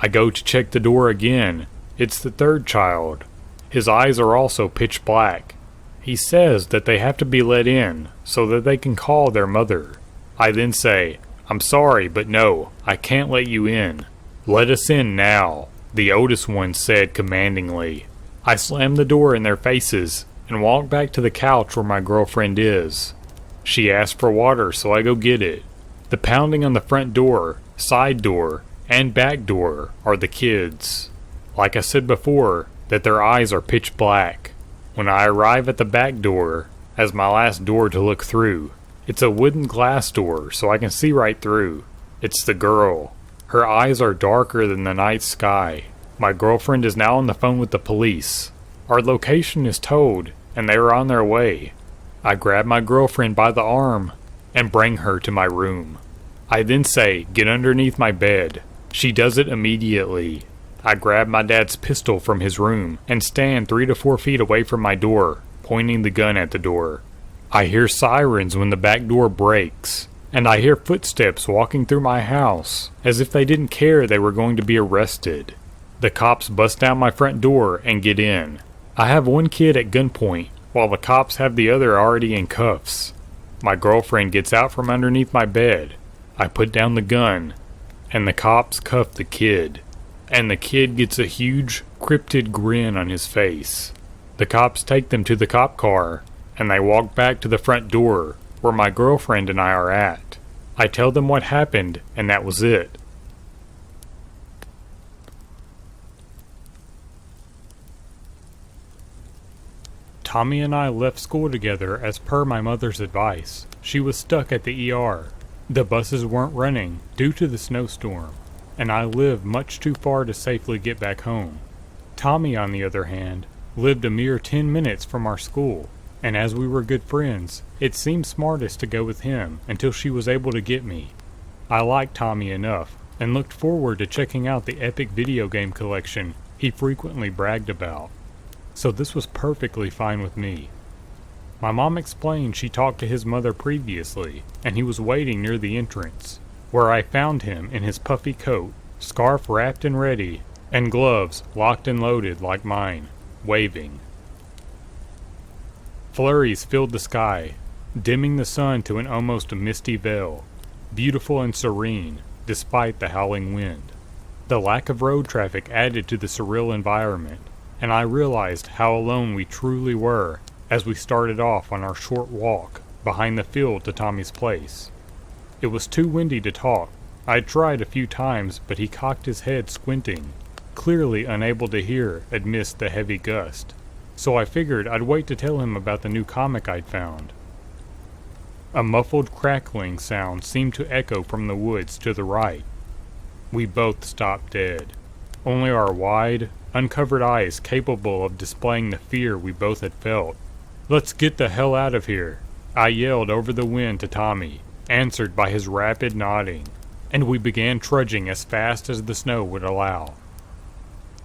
I go to check the door again. It's the 3rd child. His eyes are also pitch black. He says that they have to be let in so that they can call their mother. I then say, "I'm sorry, but no, I can't let you in. Let us in now," the oldest one said commandingly. I slam the door in their faces and walk back to the couch where my girlfriend is. She asks for water, so I go get it. The pounding on the front door, side door, and back door are the kids. Like I said before, that their eyes are pitch black. When I arrive at the back door, as my last door to look through. It's a wooden glass door, so I can see right through. It's the girl. Her eyes are darker than the night sky. My girlfriend is now on the phone with the police. Our location is told, and they are on their way. I grab my girlfriend by the arm and bring her to my room. I then say, "Get underneath my bed." She does it immediately. I grab my dad's pistol from his room and stand 3 to 4 feet away from my door, pointing the gun at the door. I hear sirens when the back door breaks, and I hear footsteps walking through my house, as if they didn't care they were going to be arrested. The cops bust down my front door and get in. I have one kid at gunpoint, while the cops have the other already in cuffs. My girlfriend gets out from underneath my bed. I put down the gun, and the cops cuff the kid. And the kid gets a huge, cryptid grin on his face. The cops take them to the cop car, and they walk back to the front door, where my girlfriend and I are at. I tell them what happened, and that was it. Tommy and I left school together as per my mother's advice. She was stuck at the ER. The buses weren't running due to the snowstorm, and I lived much too far to safely get back home. Tommy, on the other hand, lived a mere 10 minutes from our school, and as we were good friends, it seemed smartest to go with him until she was able to get me. I liked Tommy enough, and looked forward to checking out the epic video game collection he frequently bragged about. So this was perfectly fine with me. My mom explained she talked to his mother previously, and he was waiting near the entrance, where I found him in his puffy coat, scarf wrapped and ready, and gloves locked and loaded like mine, waving. Flurries filled the sky, dimming the sun to an almost misty veil, beautiful and serene, despite the howling wind. The lack of road traffic added to the surreal environment, and I realized how alone we truly were as we started off on our short walk behind the field to Tommy's place. It was too windy to talk. I tried a few times, but he cocked his head squinting, clearly unable to hear amidst the heavy gust. So I figured I'd wait to tell him about the new comic I'd found. A muffled crackling sound seemed to echo from the woods to the right. We both stopped dead, only our wide, uncovered eyes capable of displaying the fear we both had felt. "Let's get the hell out of here," I yelled over the wind to Tommy, answered by his rapid nodding, and we began trudging as fast as the snow would allow.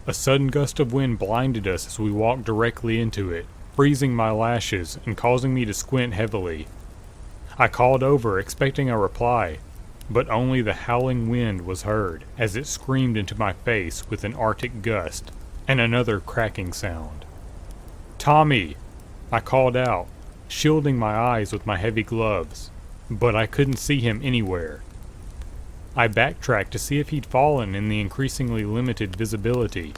A sudden gust of wind blinded us as we walked directly into it, freezing my lashes and causing me to squint heavily. I called over, expecting a reply, but only the howling wind was heard as it screamed into my face with an arctic gust and another cracking sound. "Tommy!" I called out, shielding my eyes with my heavy gloves, but I couldn't see him anywhere. I backtracked to see if he'd fallen in the increasingly limited visibility,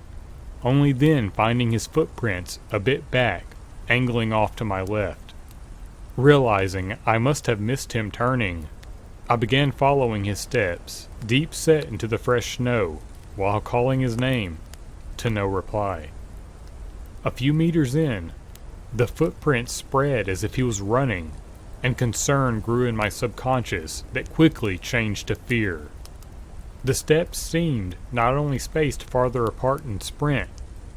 only then finding his footprints a bit back, angling off to my left. Realizing I must have missed him turning, I began following his steps, deep set into the fresh snow, while calling his name, to no reply. A few meters in, the footprints spread as if he was running, and concern grew in my subconscious that quickly changed to fear. The steps seemed not only spaced farther apart in sprint,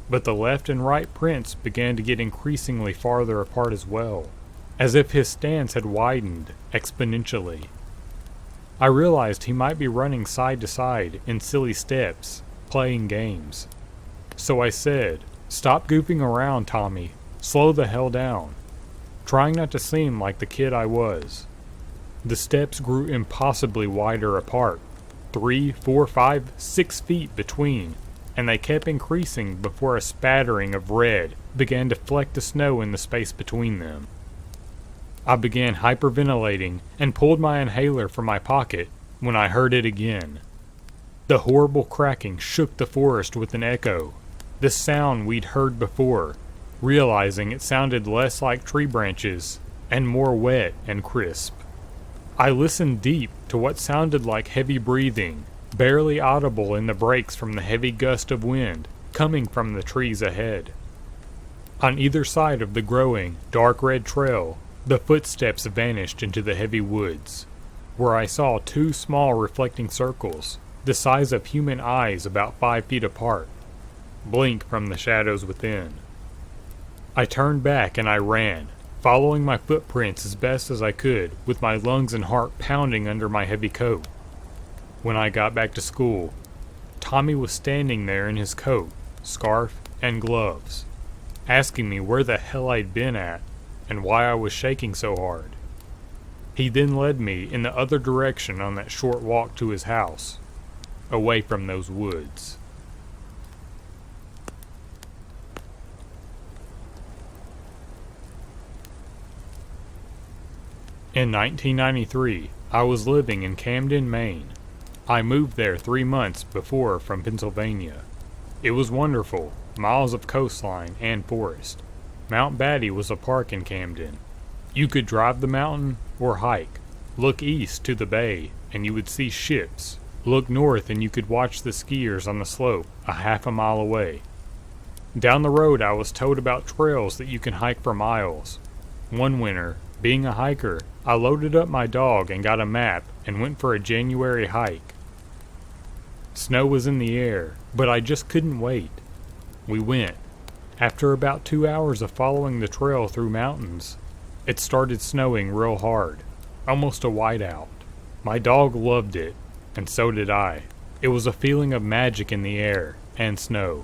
but the left and right prints began to get increasingly farther apart as well, as if his stance had widened exponentially. I realized he might be running side to side in silly steps, playing games. So I said, "Stop goofing around, Tommy. Slow the hell down," trying not to seem like the kid I was. The steps grew impossibly wider apart, 3, 4, 5, 6 feet between, and they kept increasing before a spattering of red began to fleck the snow in the space between them. I began hyperventilating and pulled my inhaler from my pocket when I heard it again. The horrible cracking shook the forest with an echo, the sound we'd heard before, realizing it sounded less like tree branches and more wet and crisp. I listened deep to what sounded like heavy breathing, barely audible in the breaks from the heavy gust of wind coming from the trees ahead. On either side of the growing, dark red trail, The footsteps vanished into the heavy woods, where I saw two small reflecting circles, the size of human eyes about 5 feet apart, blink from the shadows within. I turned back and I ran, following my footprints as best as I could, with my lungs and heart pounding under my heavy coat. When I got back to school, Tommy was standing there in his coat, scarf, and gloves, asking me where the hell I'd been at and why I was shaking so hard. He then led me in the other direction on that short walk to his house, away from those woods. In 1993, I was living in Camden, Maine. I moved there 3 months before from Pennsylvania. It was wonderful, miles of coastline and forest. Mount Batty was a park in Camden. You could drive the mountain or hike. Look east to the bay and you would see ships. Look north and you could watch the skiers on the slope a half a mile away. Down the road I was told about trails that you can hike for miles. One winter, being a hiker, I loaded up my dog and got a map and went for a January hike. Snow was in the air, but I just couldn't wait. We went. After about 2 hours of following the trail through mountains, it started snowing real hard, almost a whiteout. My dog loved it, and so did I. It was a feeling of magic in the air and snow.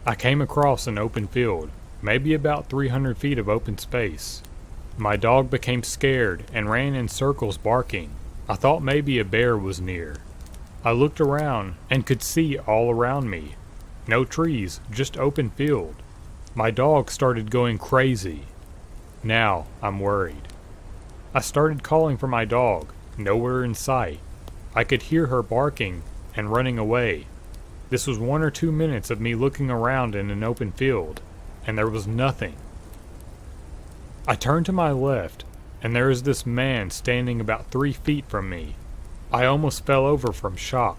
I came across an open field, maybe about 300 feet of open space. My dog became scared and ran in circles barking. I thought maybe a bear was near. I looked around and could see all around me. No trees, just open field. My dog started going crazy. Now I'm worried. I started calling for my dog, nowhere in sight. I could hear her barking and running away. This was 1 or 2 minutes of me looking around in an open field, and there was nothing. I turned to my left, and there is this man standing about 3 feet from me. I almost fell over from shock.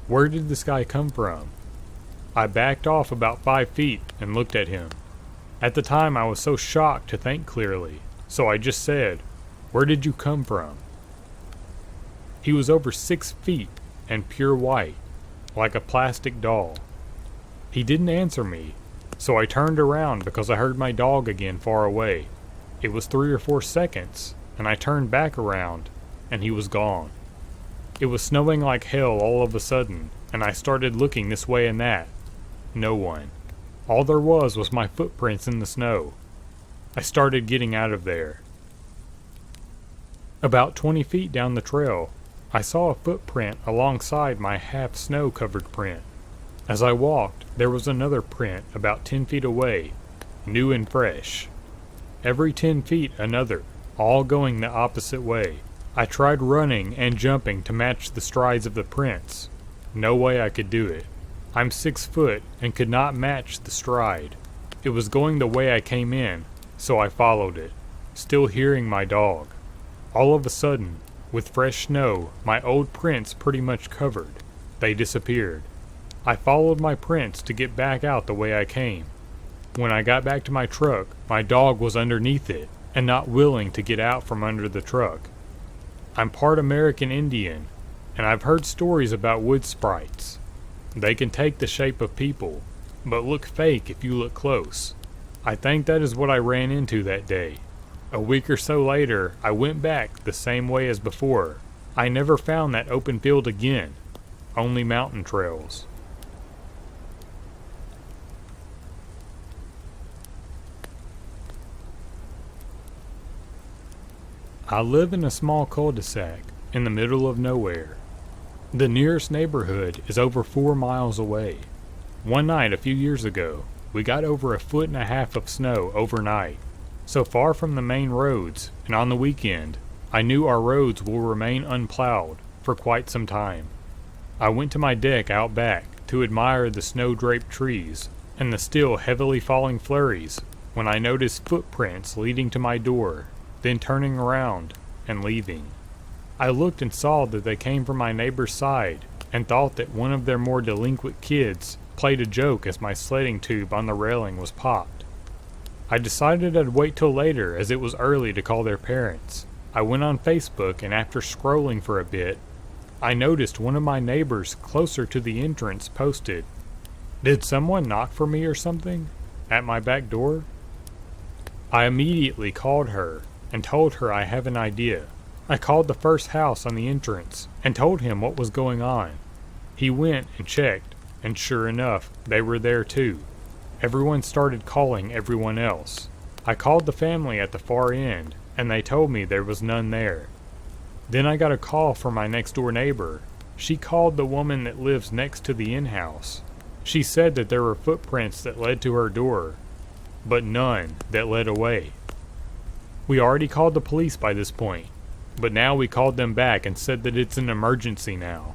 Where did this guy come from? I backed off about 5 feet and looked at him. At the time I was so shocked to think clearly, so I just said, "Where did you come from?" He was over 6 feet and pure white, like a plastic doll. He didn't answer me, so I turned around because I heard my dog again far away. It was 3 or 4 seconds, and I turned back around, and he was gone. It was snowing like hell all of a sudden, and I started looking this way and that. No one. All there was my footprints in the snow. I started getting out of there. About 20 feet down the trail, I saw a footprint alongside my half-snow-covered print. As I walked, there was another print about 10 feet away, new and fresh. Every 10 feet another, all going the opposite way. I tried running and jumping to match the strides of the prints. No way I could do it. I'm 6 foot and could not match the stride. It was going the way I came in, so I followed it, still hearing my dog. All of a sudden, with fresh snow, my old prints pretty much covered. They disappeared. I followed my prints to get back out the way I came. When I got back to my truck, my dog was underneath it and not willing to get out from under the truck. I'm part American Indian, and I've heard stories about wood sprites. They can take the shape of people, but look fake if you look close. I think that is what I ran into that day. A week or so later, I went back the same way as before. I never found that open field again, only mountain trails. I live in a small cul-de-sac in the middle of nowhere. The nearest neighborhood is over 4 miles away. One night a few years ago, we got over 1.5 feet of snow overnight. So far from the main roads, and on the weekend, I knew our roads will remain unplowed for quite some time. I went to my deck out back to admire the snow-draped trees and the still heavily falling flurries when I noticed footprints leading to my door, then turning around and leaving. I looked and saw that they came from my neighbor's side and thought that one of their more delinquent kids played a joke as my sledding tube on the railing was popped. I decided I'd wait till later as it was early to call their parents. I went on Facebook, and after scrolling for a bit, I noticed one of my neighbors closer to the entrance posted, "Did someone knock for me or something? At my back door?" I immediately called her and told her I have an idea. I called the first house on the entrance and told him what was going on. He went and checked, and sure enough, they were there too. Everyone started calling everyone else. I called the family at the far end, and they told me there was none there. Then I got a call from my next door neighbor. She called the woman that lives next to the in-house. She said that there were footprints that led to her door, but none that led away. We already called the police by this point, but now we called them back and said that it's an emergency now.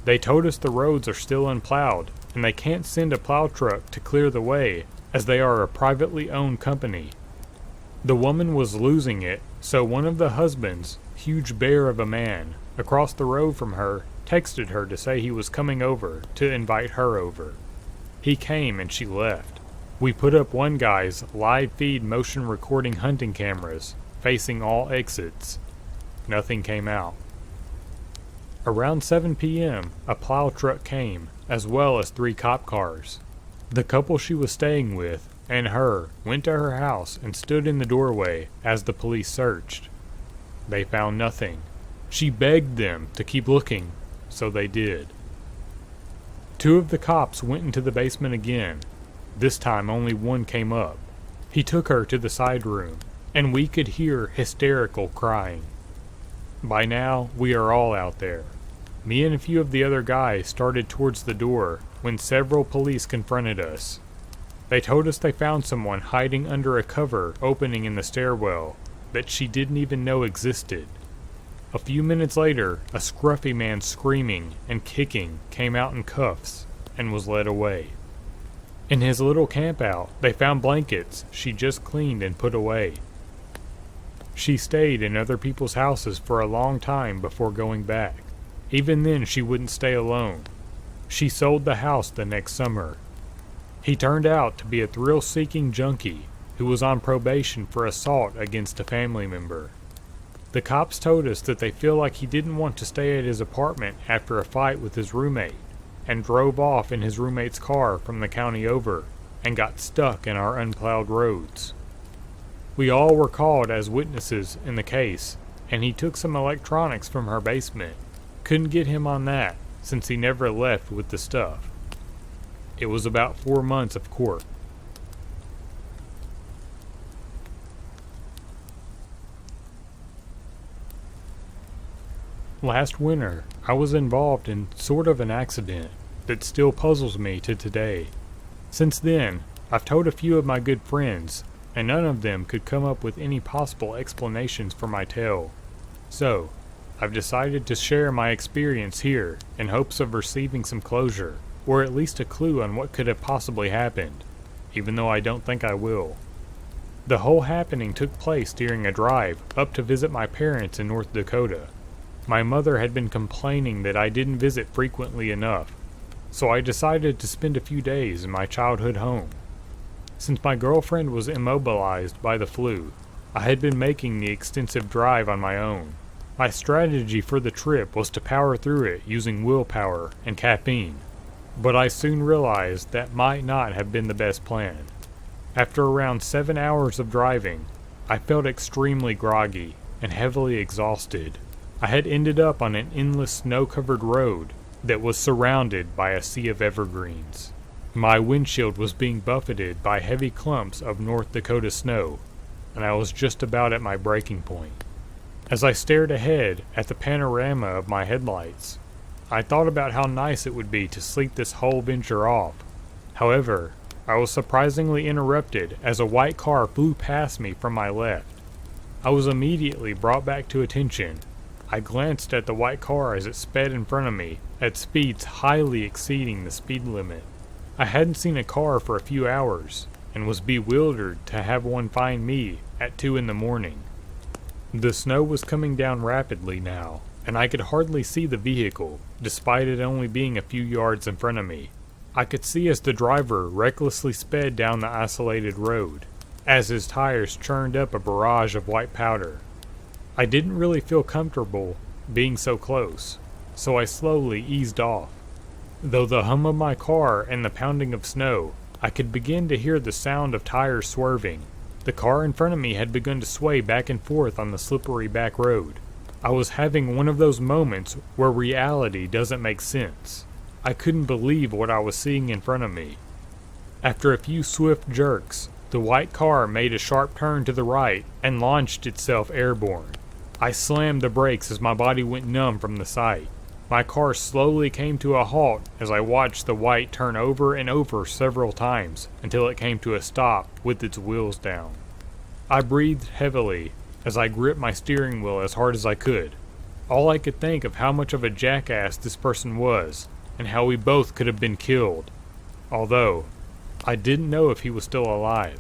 They told us the roads are still unplowed, and they can't send a plow truck to clear the way, as they are a privately owned company. The woman was losing it, so one of the husbands, huge bear of a man, across the road from her, texted her to say he was coming over to invite her over. He came and she left. We put up one guy's live feed motion recording hunting cameras, facing all exits. Nothing came out. Around 7 p.m., a plow truck came, as well as 3 cop cars. The couple she was staying with and her went to her house and stood in the doorway as the police searched. They found nothing. She begged them to keep looking, so they did. 2 of the cops went into the basement again. This time only one came up. He took her to the side room, and we could hear hysterical crying. By now, we are all out there. Me and a few of the other guys started towards the door when several police confronted us. They told us they found someone hiding under a cover opening in the stairwell that she didn't even know existed. A few minutes later, a scruffy man screaming and kicking came out in cuffs and was led away. In his little campout, they found blankets she just cleaned and put away. She stayed in other people's houses for a long time before going back. Even then, she wouldn't stay alone. She sold the house the next summer. He turned out to be a thrill-seeking junkie who was on probation for assault against a family member. The cops told us that they feel like he didn't want to stay at his apartment after a fight with his roommate, and drove off in his roommate's car from the county over, and got stuck in our unplowed roads. We all were called as witnesses in the case, and he took some electronics from her basement. Couldn't get him on that, since he never left with the stuff. It was about 4 months of court. Last winter, I was involved in sort of an accident that still puzzles me to today. Since then, I've told a few of my good friends, and none of them could come up with any possible explanations for my tale. So, I've decided to share my experience here in hopes of receiving some closure, or at least a clue on what could have possibly happened, even though I don't think I will. The whole happening took place during a drive up to visit my parents in North Dakota. My mother had been complaining that I didn't visit frequently enough, so I decided to spend a few days in my childhood home. Since my girlfriend was immobilized by the flu, I had been making the extensive drive on my own. My strategy for the trip was to power through it using willpower and caffeine, but I soon realized that might not have been the best plan. After around 7 hours of driving, I felt extremely groggy and heavily exhausted. I had ended up on an endless snow-covered road that was surrounded by a sea of evergreens. My windshield was being buffeted by heavy clumps of North Dakota snow, and I was just about at my breaking point. As I stared ahead at the panorama of my headlights, I thought about how nice it would be to sleep this whole venture off. However, I was surprisingly interrupted as a white car flew past me from my left. I was immediately brought back to attention. I glanced at the white car as it sped in front of me at speeds highly exceeding the speed limit. I hadn't seen a car for a few hours, and was bewildered to have one find me at 2 in the morning. The snow was coming down rapidly now, and I could hardly see the vehicle, despite it only being a few yards in front of me. I could see as the driver recklessly sped down the isolated road. as his tires churned up a barrage of white powder. I didn't really feel comfortable being so close, so I slowly eased off. Though the hum of my car and the pounding of snow, I could begin to hear the sound of tires swerving. The car in front of me had begun to sway back and forth on the slippery back road. I was having one of those moments where reality doesn't make sense. I couldn't believe what I was seeing in front of me. After a few swift jerks, the white car made a sharp turn to the right and launched itself airborne. I slammed the brakes as my body went numb from the sight. My car slowly came to a halt as I watched the white turn over and over several times until it came to a stop with its wheels down. I breathed heavily as I gripped my steering wheel as hard as I could. All I could think of how much of a jackass this person was and how we both could have been killed, although I didn't know if he was still alive.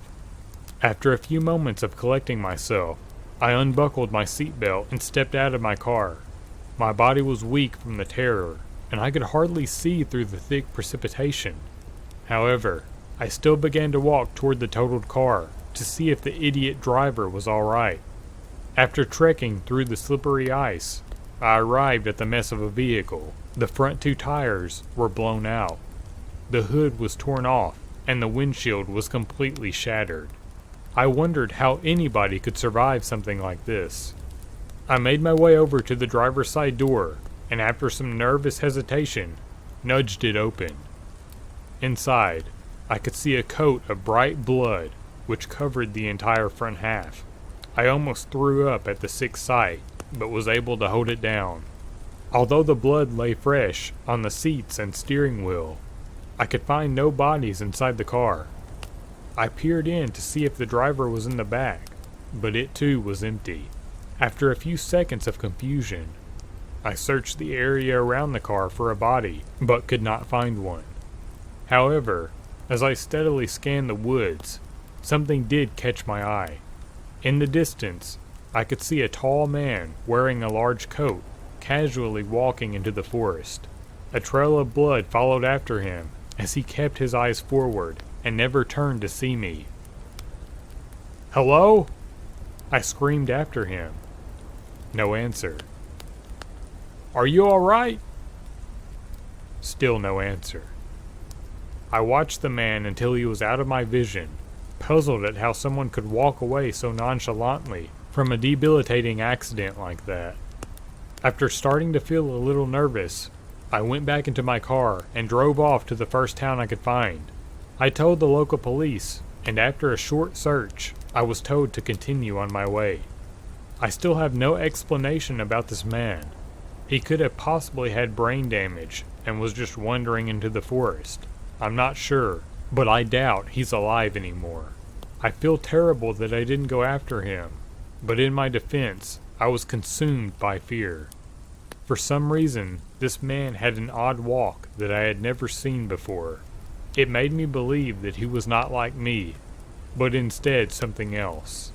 After a few moments of collecting myself, I unbuckled my seatbelt and stepped out of my car. My body was weak from the terror, and I could hardly see through the thick precipitation. However, I still began to walk toward the totaled car to see if the idiot driver was all right. After trekking through the slippery ice, I arrived at the mess of a vehicle. The front two tires were blown out. The hood was torn off, and the windshield was completely shattered. I wondered how anybody could survive something like this. I made my way over to the driver's side door, and after some nervous hesitation, nudged it open. Inside, I could see a coat of bright blood which covered the entire front half. I almost threw up at the sick sight, but was able to hold it down. Although the blood lay fresh on the seats and steering wheel, I could find no bodies inside the car. I peered in to see if the driver was in the back, but it too was empty. After a few seconds of confusion, I searched the area around the car for a body, but could not find one. However, as I steadily scanned the woods, something did catch my eye. In the distance, I could see a tall man wearing a large coat, casually walking into the forest. A trail of blood followed after him as he kept his eyes forward and never turned to see me. "Hello?" I screamed after him. No answer. "Are you all right?" Still no answer. I watched the man until he was out of my vision, puzzled at how someone could walk away so nonchalantly from a debilitating accident like that. After starting to feel a little nervous, I went back into my car and drove off to the first town I could find. I told the local police, and after a short search, I was told to continue on my way. I still have no explanation about this man. He could have possibly had brain damage and was just wandering into the forest. I'm not sure, but I doubt he's alive anymore. I feel terrible that I didn't go after him, but in my defense, I was consumed by fear. For some reason, this man had an odd walk that I had never seen before. It made me believe that he was not like me, but instead something else.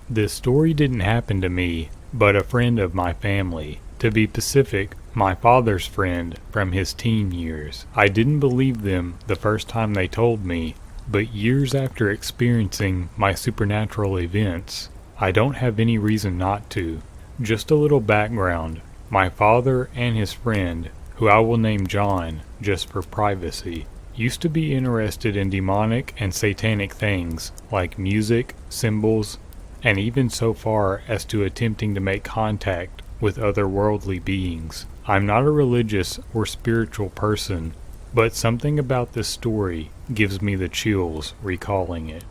This story didn't happen to me, but a friend of my family. To be specific, my father's friend from his teen years. I didn't believe them the first time they told me, but years after experiencing my supernatural events, I don't have any reason not to. Just a little background. My father and his friend, who I will name John just for privacy, used to be interested in demonic and satanic things like music, symbols, and even so far as to attempting to make contact with otherworldly beings. I'm not a religious or spiritual person, but something about this story gives me the chills recalling it.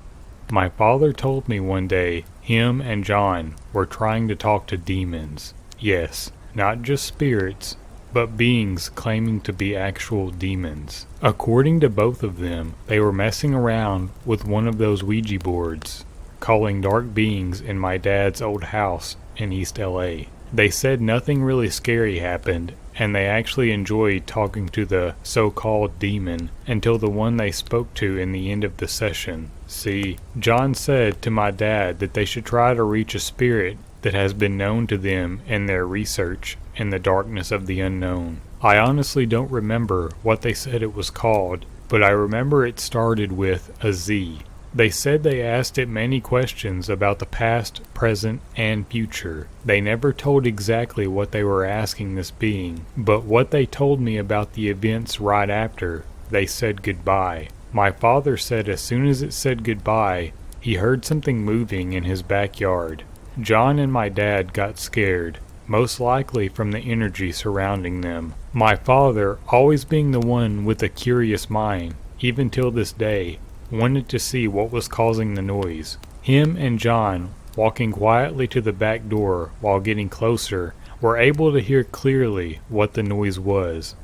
My father told me one day him and John were trying to talk to demons. Yes, not just spirits, but beings claiming to be actual demons. According to both of them, they were messing around with one of those Ouija boards, calling dark beings in my dad's old house in East LA. They said nothing really scary happened, and they actually enjoyed talking to the so-called demon until the one they spoke to in the end of the session. See, John said to my dad that they should try to reach a spirit that has been known to them in their research in the darkness of the unknown. I honestly don't remember what they said it was called, but I remember it started with a Z. They said they asked it many questions about the past, present, and future. They never told exactly what they were asking this being, but what they told me about the events right after they said goodbye. My father said as soon as it said goodbye, he heard something moving in his backyard. John and my dad got scared, most likely from the energy surrounding them. My father, always being the one with a curious mind, even till this day, wanted to see what was causing the noise. Him and John, walking quietly to the back door while getting closer, were able to hear clearly what the noise was.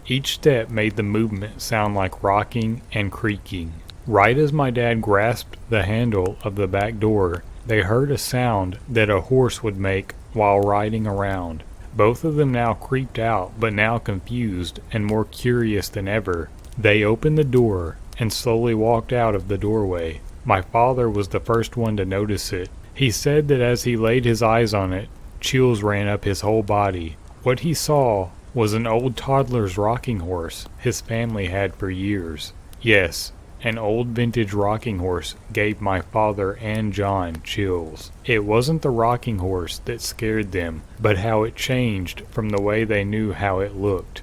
Each step made the movement sound like rocking and creaking. Right as my dad grasped the handle of the back door, they heard a sound that a horse would make while riding around. Both of them now creeped out, but now confused and more curious than ever. They opened the door and slowly walked out of the doorway. My father was the first one to notice it. He said that as he laid his eyes on it, chills ran up his whole body. What he saw was an old toddler's rocking horse his family had for years. Yes, an old vintage rocking horse gave my father and John chills. It wasn't the rocking horse that scared them, but how it changed from the way they knew how it looked.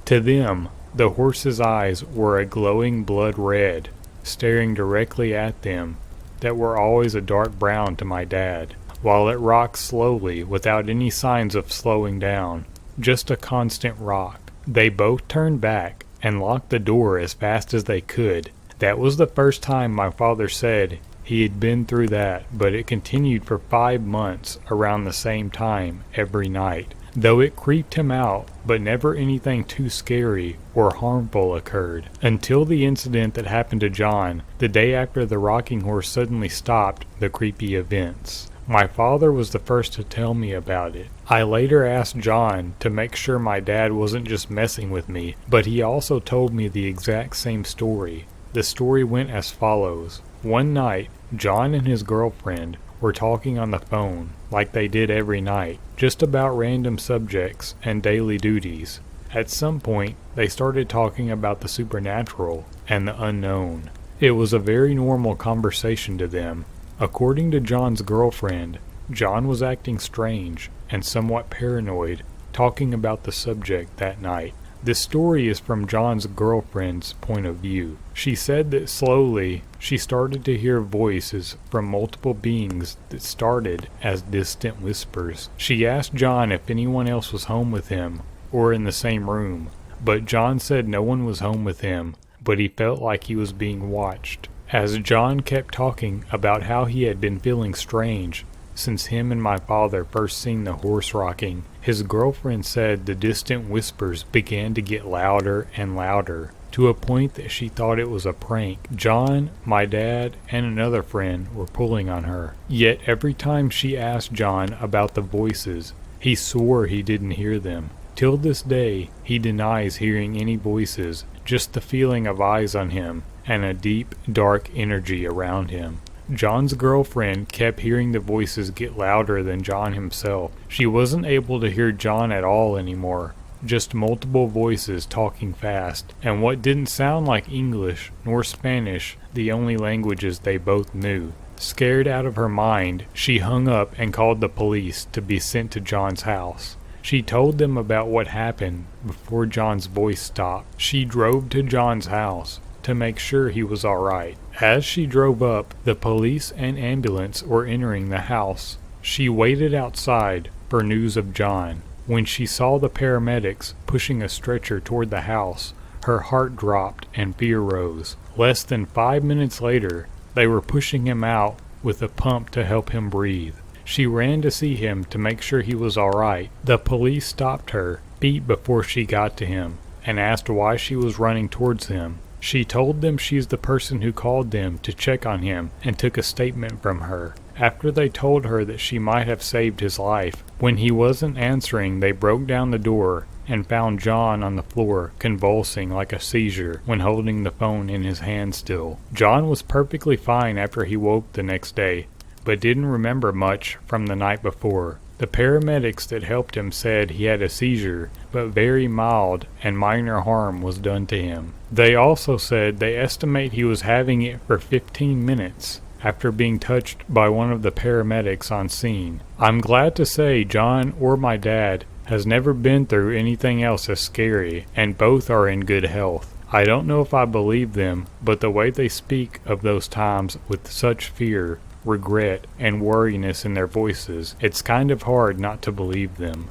To them, the horse's eyes were a glowing blood red, staring directly at them, that were always a dark brown to my dad, while it rocked slowly without any signs of slowing down. Just a constant rock. They both turned back and locked the door as fast as they could. That was the first time my father said he had been through that, but it continued for 5 months around the same time every night. Though it creeped him out, but never anything too scary or harmful occurred. Until the incident that happened to John, the day after the rocking horse suddenly stopped the creepy events. My father was the first to tell me about it. I later asked John to make sure my dad wasn't just messing with me, but he also told me the exact same story. The story went as follows. One night, John and his girlfriend were talking on the phone, like they did every night, just about random subjects and daily duties. At some point, they started talking about the supernatural and the unknown. It was a very normal conversation to them. According to John's girlfriend, John was acting strange and somewhat paranoid, talking about the subject that night. This story is from John's girlfriend's point of view. She said that slowly she started to hear voices from multiple beings that started as distant whispers. She asked John if anyone else was home with him or in the same room, but John said no one was home with him, but he felt like he was being watched. As John kept talking about how he had been feeling strange since him and my father first seen the horse rocking, his girlfriend said the distant whispers began to get louder and louder, to a point that she thought it was a prank. John, my dad, and another friend were pulling on her. Yet every time she asked John about the voices, he swore he didn't hear them. Till this day, he denies hearing any voices, just the feeling of eyes on him and a deep, dark energy around him. John's girlfriend kept hearing the voices get louder than John himself. She wasn't able to hear John at all anymore, just multiple voices talking fast, and what didn't sound like English nor Spanish, the only languages they both knew. Scared out of her mind, she hung up and called the police to be sent to John's house. She told them about what happened before John's voice stopped. She drove to John's house to make sure he was alright. As she drove up, the police and ambulance were entering the house. She waited outside for news of John. When she saw the paramedics pushing a stretcher toward the house, her heart dropped and fear rose. Less than 5 minutes later, they were pushing him out with a pump to help him breathe. She ran to see him to make sure he was alright. The police stopped her feet before she got to him and asked why she was running towards him. She told them she's the person who called them to check on him and took a statement from her. After they told her that she might have saved his life, when he wasn't answering, they broke down the door and found John on the floor convulsing like a seizure when holding the phone in his hand still. John was perfectly fine after he woke the next day, but didn't remember much from the night before. The paramedics that helped him said he had a seizure, but very mild and minor harm was done to him. They also said they estimate he was having it for 15 minutes after being touched by one of the paramedics on scene. I'm glad to say John or my dad has never been through anything else as scary, and both are in good health. I don't know if I believe them, but the way they speak of those times with such fear, regret, and worriness in their voices, it's kind of hard not to believe them.